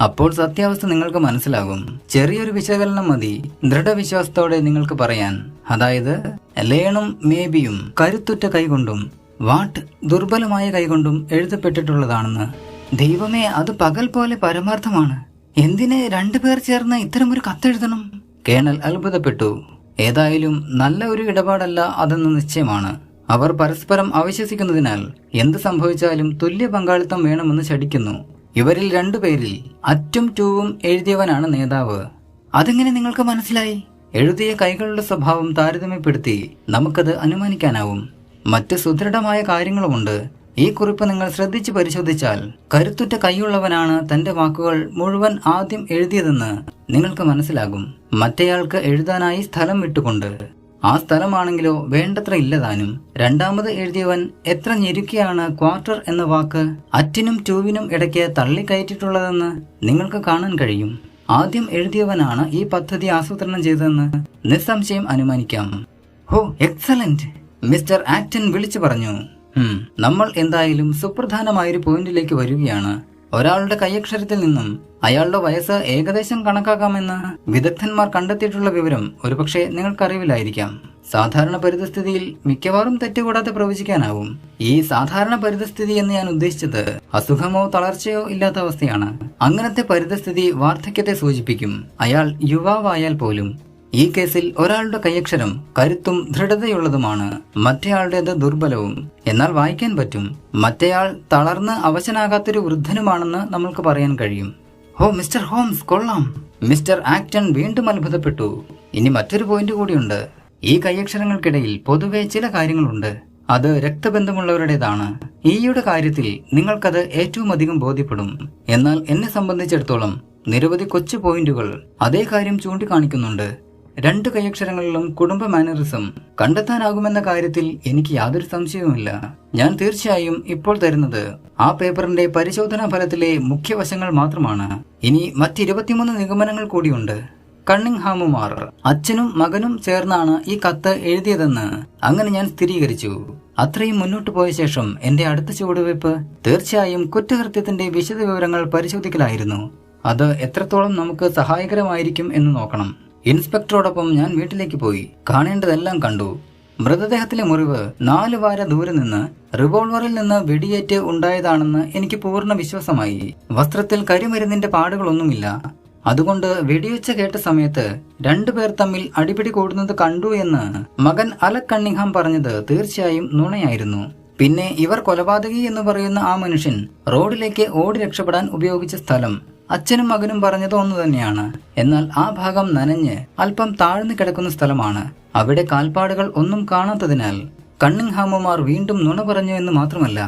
അപ്പോൾ സത്യാവസ്ഥ നിങ്ങൾക്ക് മനസ്സിലാകും. ചെറിയൊരു വിശകലനം മതി ദൃഢവിശ്വാസത്തോടെ നിങ്ങൾക്ക് പറയാൻ. അതായത് ലേണും മേബിയും കരുത്തുറ്റ കൈകൊണ്ടും വാട്ട് ദുർബലമായ കൈകൊണ്ടും എഴുതപ്പെട്ടിട്ടുള്ളതാണെന്ന്. ദൈവമേ, അത് പകൽ പോലെ പരമാർത്ഥമാണ്. എന്തിന് രണ്ടുപേർ ചേർന്ന് ഇത്തരമൊരു കത്തെഴുതണം? കേണൽ അത്ഭുതപ്പെട്ടു. ഏതായാലും നല്ല ഒരു ഇടപാടല്ല അതെന്ന് നിശ്ചയമാണ്. അവർ പരസ്പരം അവിശ്വസിക്കുന്നതിനാൽ എന്ത് സംഭവിച്ചാലും തുല്യ പങ്കാളിത്തം വേണമെന്ന് ശഠിക്കുന്നു. ഇവരിൽ രണ്ടുപേരിൽ അറ്റും ടൂവും എഴുതിയവനാണ് നേതാവ്. അതെങ്ങനെ നിങ്ങൾക്ക് മനസ്സിലായി? എഴുതിയ കൈകളുടെ സ്വഭാവം താരതമ്യപ്പെടുത്തി നമുക്കത് അനുമാനിക്കാനാവും. മറ്റ് സുദൃഢമായ കാര്യങ്ങളുമുണ്ട്. ഈ കുറിപ്പ് നിങ്ങൾ ശ്രദ്ധിച്ചു പരിശോധിച്ചാൽ കരുത്തുറ്റ കൈയുള്ളവനാണ് തന്റെ വാക്കുകൾ മുഴുവൻ ആദ്യം എഴുതിയതെന്ന് നിങ്ങൾക്ക് മനസ്സിലാകും. മറ്റേയാൾക്ക് എഴുതാനായി സ്ഥലം വിട്ടുകൊണ്ട്. ആ സ്ഥലമാണെങ്കിലോ വേണ്ടത്ര ഇല്ലതാനും. രണ്ടാമത് എഴുതിയവൻ എത്ര ഞെരുക്കിയാണ് ക്വാർട്ടർ എന്ന വാക്ക് അറ്റിനും ടൂവിനും ഇടയ്ക്ക് തള്ളിക്കയറ്റിട്ടുള്ളതെന്ന് നിങ്ങൾക്ക് കാണാൻ കഴിയും. ആദ്യം എഴുതിയവനാണ് ഈ പദ്ധതി ആസൂത്രണം ചെയ്തതെന്ന് നിസ്സംശയം അനുമാനിക്കാം. ഹോ, എക്സലന്റ്! മിസ്റ്റർ ആക്ടൻ വിളിച്ചു പറഞ്ഞു. നമ്മൾ എന്തായാലും സുപ്രധാനമായൊരു പോയിന്റിലേക്ക് വരികയാണ്. ഒരാളുടെ കൈയക്ഷരത്തിൽ നിന്നും അയാളുടെ വയസ്സ് ഏകദേശം കണക്കാക്കാമെന്ന് വിദഗ്ധന്മാർ കണ്ടെത്തിയിട്ടുള്ള വിവരം ഒരുപക്ഷെ നിങ്ങൾക്കറിവില്ലായിരിക്കാം. സാധാരണ പരിതസ്ഥിതിയിൽ മിക്കവാറും തെറ്റുകൂടാതെ പ്രവചിക്കാനാവും. ഈ സാധാരണ പരിതസ്ഥിതി എന്ന് ഞാൻ ഉദ്ദേശിച്ചത് അസുഖമോ തളർച്ചയോ ഇല്ലാത്ത അവസ്ഥയാണ്. അങ്ങനത്തെ പരിതസ്ഥിതി വാർദ്ധക്യത്തെ സൂചിപ്പിക്കും, അയാൾ യുവാവായാൽ പോലും. ഈ കേസിൽ ഒരാളുടെ കൈയക്ഷരം കരുത്തും ദൃഢതയുള്ളതുമാണ്, മറ്റേയാളുടേത് ദുർബലവും. എന്നാൽ വായിക്കാൻ പറ്റും. മറ്റേയാൾ തളർന്ന് അവശനാകാത്തൊരു വൃദ്ധനുമാണെന്ന് നമ്മൾക്ക് പറയാൻ കഴിയും. ഓ മിസ്റ്റർ ഹോംസ്, കൊള്ളാം! മിസ്റ്റർ ആക്ടൻ വീണ്ടും അത്ഭുതപ്പെട്ടു. ഇനി മറ്റൊരു പോയിന്റ് കൂടിയുണ്ട്. ഈ കൈയക്ഷരങ്ങൾക്കിടയിൽ പൊതുവെ ചില കാര്യങ്ങളുണ്ട്. അത് രക്തബന്ധമുള്ളവരുടേതാണ്. ഈയുടെ കാര്യത്തിൽ നിങ്ങൾക്കത് ഏറ്റവും അധികം ബോധ്യപ്പെടും. എന്നാൽ എന്നെ സംബന്ധിച്ചിടത്തോളം നിരവധി കൊച്ചു പോയിന്റുകൾ അതേ കാര്യം ചൂണ്ടിക്കാണിക്കുന്നുണ്ട്. രണ്ട് കൈയക്ഷരങ്ങളിലും കുടുംബ മാനറിസം കണ്ടെത്താനാകുമെന്ന കാര്യത്തിൽ എനിക്ക് യാതൊരു സംശയവുമില്ല. ഞാൻ തീർച്ചയായും ഇപ്പോൾ തരുന്നത് ആ പേപ്പറിന്റെ പരിശോധനാ ഫലത്തിലെ മുഖ്യവശങ്ങൾ മാത്രമാണ്. ഇനി മറ്റ് 23 നിഗമനങ്ങൾ കൂടിയുണ്ട്. കണ്ണിങ്ഹാമുമാർ അച്ഛനും മകനും ചേർന്നാണ് ഈ കത്ത് എഴുതിയതെന്ന് അങ്ങനെ ഞാൻ സ്ഥിരീകരിച്ചു. അത്രയും മുന്നോട്ട് പോയ ശേഷം എന്റെ അടുത്ത ചുവടുവയ്പ് തീർച്ചയായും കുറ്റകൃത്യത്തിന്റെ വിശദവിവരങ്ങൾ പരിശോധിക്കലായിരുന്നു. അത് എത്രത്തോളം നമുക്ക് സഹായകരമായിരിക്കും എന്ന് നോക്കണം. ഇൻസ്പെക്ടറോടൊപ്പം ഞാൻ വീട്ടിലേക്ക് പോയി. കാണേണ്ടതെല്ലാം കണ്ടു. മൃതദേഹത്തിലെ മുറിവ് 4 വാര ദൂരെ നിന്ന് റിവോൾവറിൽ നിന്ന് വെടിയേറ്റ് ഉണ്ടായതാണെന്ന് എനിക്ക് പൂർണ്ണ വിശ്വാസമായി. വസ്ത്രത്തിൽ കരിമരുന്നിന്റെ പാടുകളൊന്നുമില്ല. അതുകൊണ്ട് വെടിവെച്ച കേട്ട സമയത്ത് രണ്ടുപേർ തമ്മിൽ അടിപിടി കൂടുന്നത് കണ്ടു എന്ന് മകൻ അലക് കണ്ണിങ്ഹാം പറഞ്ഞത് തീർച്ചയായും നുണയായിരുന്നു. പിന്നെ ഇവർ കൊലപാതകി എന്ന് പറയുന്ന ആ മനുഷ്യൻ റോഡിലേക്ക് ഓടി രക്ഷപ്പെടാൻ ഉപയോഗിച്ച സ്ഥലം അച്ഛനും മകനും പറഞ്ഞത് ഒന്നു തന്നെയാണ്. എന്നാൽ ആ ഭാഗം നനഞ്ഞ് അല്പം താഴ്ന്നു കിടക്കുന്ന സ്ഥലമാണ്. അവിടെ കാൽപ്പാടുകൾ ഒന്നും കാണാത്തതിനാൽ കണ്ണിങ്ഹാമുമാർ വീണ്ടും നുണ പറഞ്ഞു എന്ന് മാത്രമല്ല,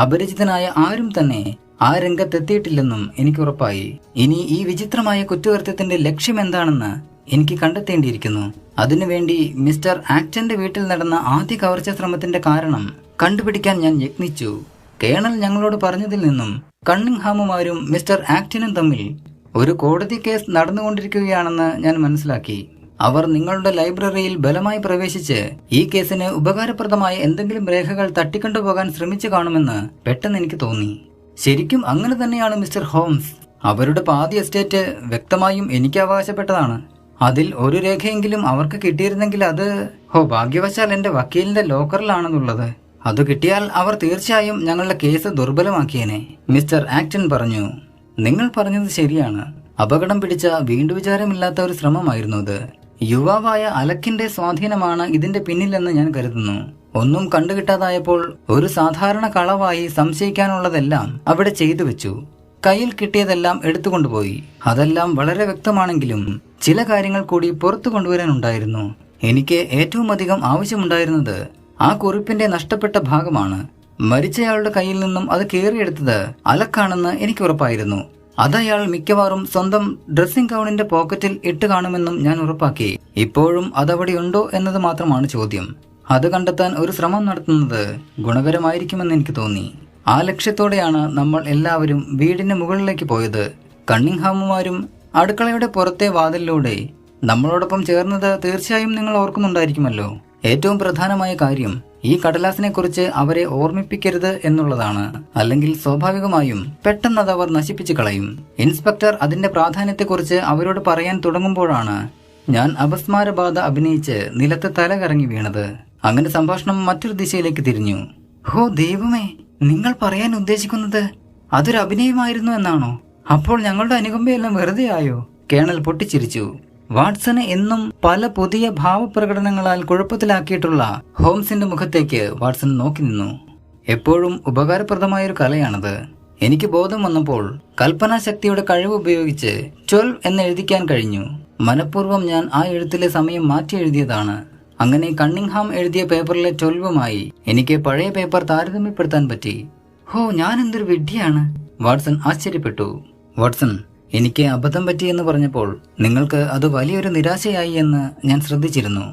അപരിചിതനായ ആരും തന്നെ ആ രംഗത്തെത്തിയിട്ടില്ലെന്നും എനിക്ക് ഉറപ്പായി. ഇനി ഈ വിചിത്രമായ കുറ്റകൃത്യത്തിന്റെ ലക്ഷ്യം എന്താണെന്ന് എനിക്ക് കണ്ടെത്തേണ്ടിയിരിക്കുന്നു. അതിനുവേണ്ടി മിസ്റ്റർ ആക്ടന്റെ വീട്ടിൽ നടന്ന ആദ്യ കവർച്ച ശ്രമത്തിന്റെ കാരണം കണ്ടുപിടിക്കാൻ ഞാൻ യത്നിച്ചു. കേണൽ ഞങ്ങളോട് പറഞ്ഞതിൽ നിന്നും കണ്ണിങ്ഹാമുമാരും മിസ്റ്റർ ആക്ടനും തമ്മിൽ ഒരു കോടതി കേസ് നടന്നുകൊണ്ടിരിക്കുകയാണെന്ന് ഞാൻ മനസ്സിലാക്കി. അവർ നിങ്ങളുടെ ലൈബ്രറിയിൽ ബലമായി പ്രവേശിച്ച് ഈ കേസിന് ഉപകാരപ്രദമായ എന്തെങ്കിലും രേഖകൾ തട്ടിക്കൊണ്ടുപോകാൻ ശ്രമിച്ചു കാണുമെന്ന് പെട്ടെന്ന് എനിക്ക് തോന്നി. ശരിക്കും അങ്ങനെ തന്നെയാണ് മിസ്റ്റർ ഹോംസ്. അവരുടെ പാതി എസ്റ്റേറ്റ് വ്യക്തമായും എനിക്ക് അവകാശപ്പെട്ടതാണ്. അതിൽ ഒരു രേഖയെങ്കിലും അവർക്ക് കിട്ടിയിരുന്നെങ്കിൽ അത് ഭാഗ്യവശാൽ എന്റെ വക്കീലിന്റെ ലോക്കറിലാണെന്നുള്ളത്. അത് കിട്ടിയാൽ അവർ തീർച്ചയായും ഞങ്ങളുടെ കേസ് ദുർബലമാക്കിയേനെ. മിസ്റ്റർ ആക്ടൻ പറഞ്ഞു. നിങ്ങൾ പറഞ്ഞത് ശരിയാണ്. അപകടം പിടിച്ച വീണ്ടുവിചാരമില്ലാത്ത ഒരു ശ്രമമായിരുന്നു അത്. യുവാവായ അലക്കിന്റെ സ്വാധീനമാണ് ഇതിന്റെ പിന്നിലെന്ന് ഞാൻ കരുതുന്നു. ഒന്നും കണ്ടുകിട്ടാതായപ്പോൾ ഒരു സാധാരണ കളവായി സംശയിക്കാനുള്ളതെല്ലാം അവിടെ ചെയ്തു വെച്ചു. കയ്യിൽ കിട്ടിയതെല്ലാം എടുത്തുകൊണ്ടുപോയി. അതെല്ലാം വളരെ വ്യക്തമാണെങ്കിലും ചില കാര്യങ്ങൾ കൂടി പുറത്തു കൊണ്ടുവരാനുണ്ടായിരുന്നു. എനിക്ക് ഏറ്റവും അധികം ആവശ്യമുണ്ടായിരുന്നത് ആ കുറിപ്പിന്റെ നഷ്ടപ്പെട്ട ഭാഗമാണ്. മരിച്ചയാളുടെ കയ്യിൽ നിന്നും അത് കീറിയെടുത്തത് അലക്കാണെന്ന് എനിക്ക് ഉറപ്പായിരുന്നു. അതയാൾ മിക്കവാറും സ്വന്തം ഡ്രസ്സിംഗ് ഗൗണിന്റെ പോക്കറ്റിൽ ഇട്ട് കാണുമെന്നും ഞാൻ ഉറപ്പാക്കി. ഇപ്പോഴും അതവിടെയുണ്ടോ എന്നത് മാത്രമാണ് ചോദ്യം. അത് കണ്ടെത്താൻ ഒരു ശ്രമം നടത്തുന്നത് ഗുണകരമായിരിക്കുമെന്ന് എനിക്ക് തോന്നി. ആ ലക്ഷ്യത്തോടെയാണ് നമ്മൾ എല്ലാവരും വീടിന് മുകളിലേക്ക് പോയത്. കണ്ണിങ്ഹാമുമാരും അടുക്കളയുടെ പുറത്തെ വാതിലിലൂടെ നമ്മളോടൊപ്പം ചേർന്നത് തീർച്ചയായും നിങ്ങൾ ഓർക്കുന്നുണ്ടായിരിക്കുമല്ലോ. ഏറ്റവും പ്രധാനമായ കാര്യം ഈ കടലാസിനെ കുറിച്ച് അവരെ ഓർമ്മിപ്പിക്കരുത് എന്നുള്ളതാണ്. അല്ലെങ്കിൽ സ്വാഭാവികമായും പെട്ടെന്നത് അവർ നശിപ്പിച്ചു കളയും. ഇൻസ്പെക്ടർ അതിന്റെ പ്രാധാന്യത്തെക്കുറിച്ച് അവരോട് പറയാൻ തുടങ്ങുമ്പോഴാണ് ഞാൻ അപസ്മാരബാധ അഭിനയിച്ച് നിലത്ത് തല കറങ്ങി വീണത്. അങ്ങനെ സംഭാഷണം മറ്റൊരു ദിശയിലേക്ക് തിരിഞ്ഞു. ദൈവമേ, നിങ്ങൾ പറയാൻ ഉദ്ദേശിക്കുന്നത് അതൊരു അഭിനയമായിരുന്നു എന്നാണോ? അപ്പോൾ ഞങ്ങളുടെ അനുകമ്പയെല്ലാം വെറുതെ ആയോ? കേണൽ പൊട്ടിച്ചിരിച്ചു. വാട്സനെ എന്നും പല പുതിയ ഭാവപ്രകടനങ്ങളാൽ കുഴപ്പത്തിലാക്കിയിട്ടുള്ള ഹോംസിന്റെ മുഖത്തേക്ക് വാട്സൺ നോക്കി നിന്നു. എപ്പോഴും ഉപകാരപ്രദമായൊരു കലയാണത്. എനിക്ക് ബോധം വന്നപ്പോൾ കൽപ്പനാശക്തിയുടെ കഴിവ് ഉപയോഗിച്ച് 12 എന്ന് എഴുതിക്കാൻ കഴിഞ്ഞു. മനഃപൂർവ്വം ഞാൻ ആ എഴുത്തിലെ സമയം മാറ്റി എഴുതിയതാണ്. അങ്ങനെ കണ്ണിങ്ഹാം എഴുതിയ പേപ്പറിലെ 12മായി എനിക്ക് പഴയ പേപ്പർ താരതമ്യപ്പെടുത്താൻ പറ്റി. ഞാൻ എന്തൊരു വിഡ്ഢിയാണ്! വാട്സൺ ആശ്ചര്യപ്പെട്ടു. വാട്സൺ, എനിക്ക് അബദ്ധം പറ്റിയെന്ന് പറഞ്ഞപ്പോൾ നിങ്ങൾക്ക് അത് വലിയൊരു നിരാശയായി എന്ന് ഞാൻ ശ്രദ്ധിച്ചിരുന്നു.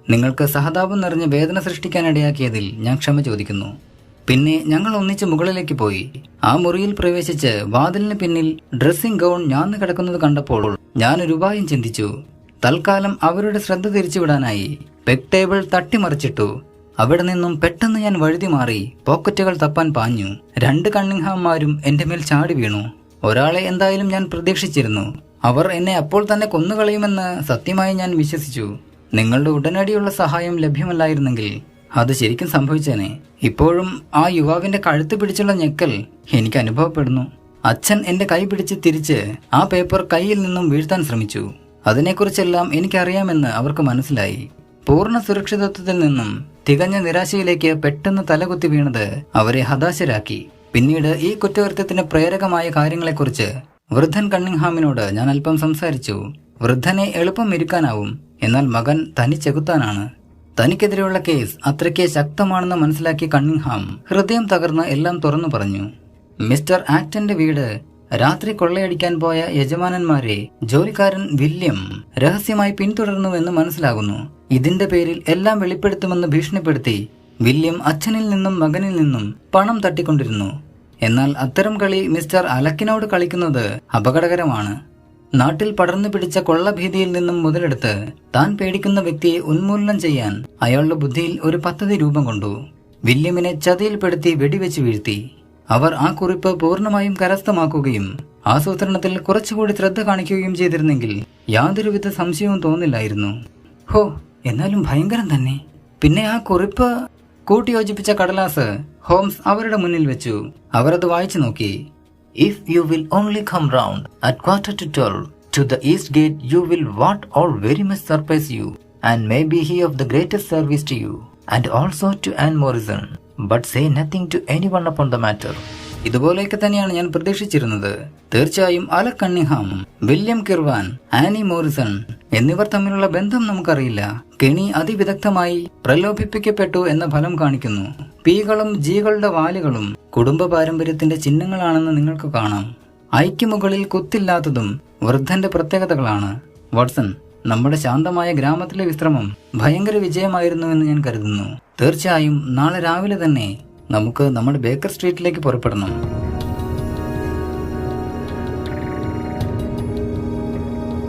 നിങ്ങൾക്ക് സഹതാപം നിറഞ്ഞ വേദന സൃഷ്ടിക്കാനിടയാക്കിയതിൽ ഞാൻ ക്ഷമ ചോദിക്കുന്നു. പിന്നെ ഞങ്ങൾ ഒന്നിച്ച് മുകളിലേക്ക് പോയി. ആ മുറിയിൽ പ്രവേശിച്ച് വാതിലിന് പിന്നിൽ ഡ്രസ്സിംഗ് ഗൗൺ ഞാന്ന് കിടക്കുന്നത് കണ്ടപ്പോൾ ഞാനൊരു ഉപായം ചിന്തിച്ചു. തൽക്കാലം അവരുടെ ശ്രദ്ധ തിരിച്ചുവിടാനായി പെഗ് ടേബിൾ തട്ടിമറിച്ചിട്ടു. അവിടെ നിന്നും പെട്ടെന്ന് ഞാൻ വഴുതി മാറി പോക്കറ്റുകൾ തപ്പാൻ പാഞ്ഞു. 2 കണ്ണിങ്ഹാംമാരും എന്റെ മേൽ ചാടി വീണു. ഒരാളെ എന്തായാലും ഞാൻ പ്രതീക്ഷിച്ചിരുന്നു. അവർ എന്നെ അപ്പോൾ തന്നെ കൊന്നുകളയുമെന്ന് സത്യമായി ഞാൻ വിശ്വസിച്ചു. നിങ്ങളുടെ ഉടനടിയുള്ള സഹായം ലഭ്യമല്ലായിരുന്നെങ്കിൽ അത് ശരിക്കും സംഭവിച്ചേനെ. ഇപ്പോഴും ആ യുവാവിന്റെ കഴുത്ത് പിടിച്ചുള്ള ഞെക്കൽ എനിക്ക് അനുഭവപ്പെടുന്നു. അച്ഛൻ എന്റെ കൈ പിടിച്ച് തിരിച്ച് ആ പേപ്പർ കയ്യിൽ നിന്നും വീഴ്ത്താൻ ശ്രമിച്ചു. അതിനെക്കുറിച്ചെല്ലാം എനിക്കറിയാമെന്ന് അവർക്ക് മനസ്സിലായി. പൂർണ്ണ സുരക്ഷിതത്വത്തിൽ നിന്നും തികഞ്ഞ നിരാശയിലേക്ക് പെട്ടെന്ന് തലകുത്തി വീണത് അവരെ ഹതാശരാക്കി. പിന്നീട് ഈ കുറ്റകൃത്യത്തിന് പ്രേരകമായ കാര്യങ്ങളെക്കുറിച്ച് വൃദ്ധൻ കണ്ണിങ്ഹാമിനോട് ഞാൻ അല്പം സംസാരിച്ചു. വൃദ്ധനെ എളുപ്പം ഇരിക്കാനാവും, എന്നാൽ മകൻ തനിച്ചെകുത്താനാണ്. തനിക്കെതിരെയുള്ള കേസ് അത്രയ്ക്ക് ശക്തമാണെന്ന് മനസ്സിലാക്കി കണ്ണിങ്ഹാം ഹൃദയം തകർന്ന് എല്ലാം തുറന്നു പറഞ്ഞു. മിസ്റ്റർ ആക്ടന്റെ വീട് രാത്രി കൊള്ളയടിക്കാൻ പോയ യജമാനന്മാരെ ജോലിക്കാരൻ വില്യം രഹസ്യമായി പിന്തുടർന്നുവെന്ന് മനസ്സിലാകുന്നു. ഇതിന്റെ പേരിൽ എല്ലാം വെളിപ്പെടുത്തുമെന്ന് ഭീഷണിപ്പെടുത്തി വില്യം അച്ഛനിൽ നിന്നും മകനിൽ നിന്നും പണം തട്ടിക്കൊണ്ടിരുന്നു. എന്നാൽ അത്തരം കളി മിസ്റ്റർ അലക്കിനോട് കളിക്കുന്നത് അപകടകരമാണ്. നാട്ടിൽ പടർന്നു പിടിച്ച കൊള്ളഭീതിയിൽ നിന്നും മുതലെടുത്ത് താൻ പേടിക്കുന്ന വ്യക്തിയെ ഉന്മൂലനം ചെയ്യാൻ അയാളുടെ ബുദ്ധിയിൽ ഒരു പദ്ധതി രൂപം കൊണ്ടു. വില്യമിനെ ചതിയിൽപ്പെടുത്തി വെടിവെച്ച് വീഴ്ത്തി. അവർ ആ കുറിപ്പ് പൂർണ്ണമായും കരസ്ഥമാക്കുകയും ആസൂത്രണത്തിൽ കുറച്ചുകൂടി ശ്രദ്ധ കാണിക്കുകയും ചെയ്തിരുന്നെങ്കിൽ യാതൊരുവിധ സംശയവും തോന്നില്ലായിരുന്നു. എന്നാലും ഭയങ്കരം തന്നെ. പിന്നെ ആ കുറിപ്പ് കൂട്ടിയോജിപ്പിച്ച കടലാസ് ഹോംസ് അവരുടെ മുന്നിൽ വെച്ചു. അവർ അത് വായിച്ചു നോക്കി. If you will only come round at 11:15 to the east gate, you will what all very much surprise you and may be he of the greatest service to you and also to Anne Morrison. But say nothing to anyone upon the matter. ഇതുപോലെയൊക്കെ തന്നെയാണ് ഞാൻ പ്രതീക്ഷിച്ചിരുന്നത്. തീർച്ചയായും Alec Cunningham, William Kirwan, Anne Morrison എന്നിവർ തമ്മിലുള്ള ബന്ധം നമുക്കറിയില്ല. കെണി അതിവിദഗ്ധമായി പ്രലോഭിപ്പിക്കപ്പെട്ടു എന്ന ഫലം കാണിക്കുന്നു. പീകളും ജികളുടെ വാലുകളും കുടുംബ പാരമ്പര്യത്തിന്റെ ചിഹ്നങ്ങളാണെന്ന് നിങ്ങൾക്ക് കാണാം. ഐക്ക് മുകളിൽ കുത്തില്ലാത്തതും വൃദ്ധന്റെ പ്രത്യേകതകളാണ്. വാട്സൺ, നമ്മുടെ ശാന്തമായ ഗ്രാമത്തിലെ വിശ്രമം ഭയങ്കര വിജയമായിരുന്നുവെന്ന് ഞാൻ കരുതുന്നു. തീർച്ചയായും നാളെ രാവിലെ തന്നെ നമുക്ക് നമ്മുടെ ബേക്കർ സ്ട്രീറ്റിലേക്ക് പുറപ്പെടണം.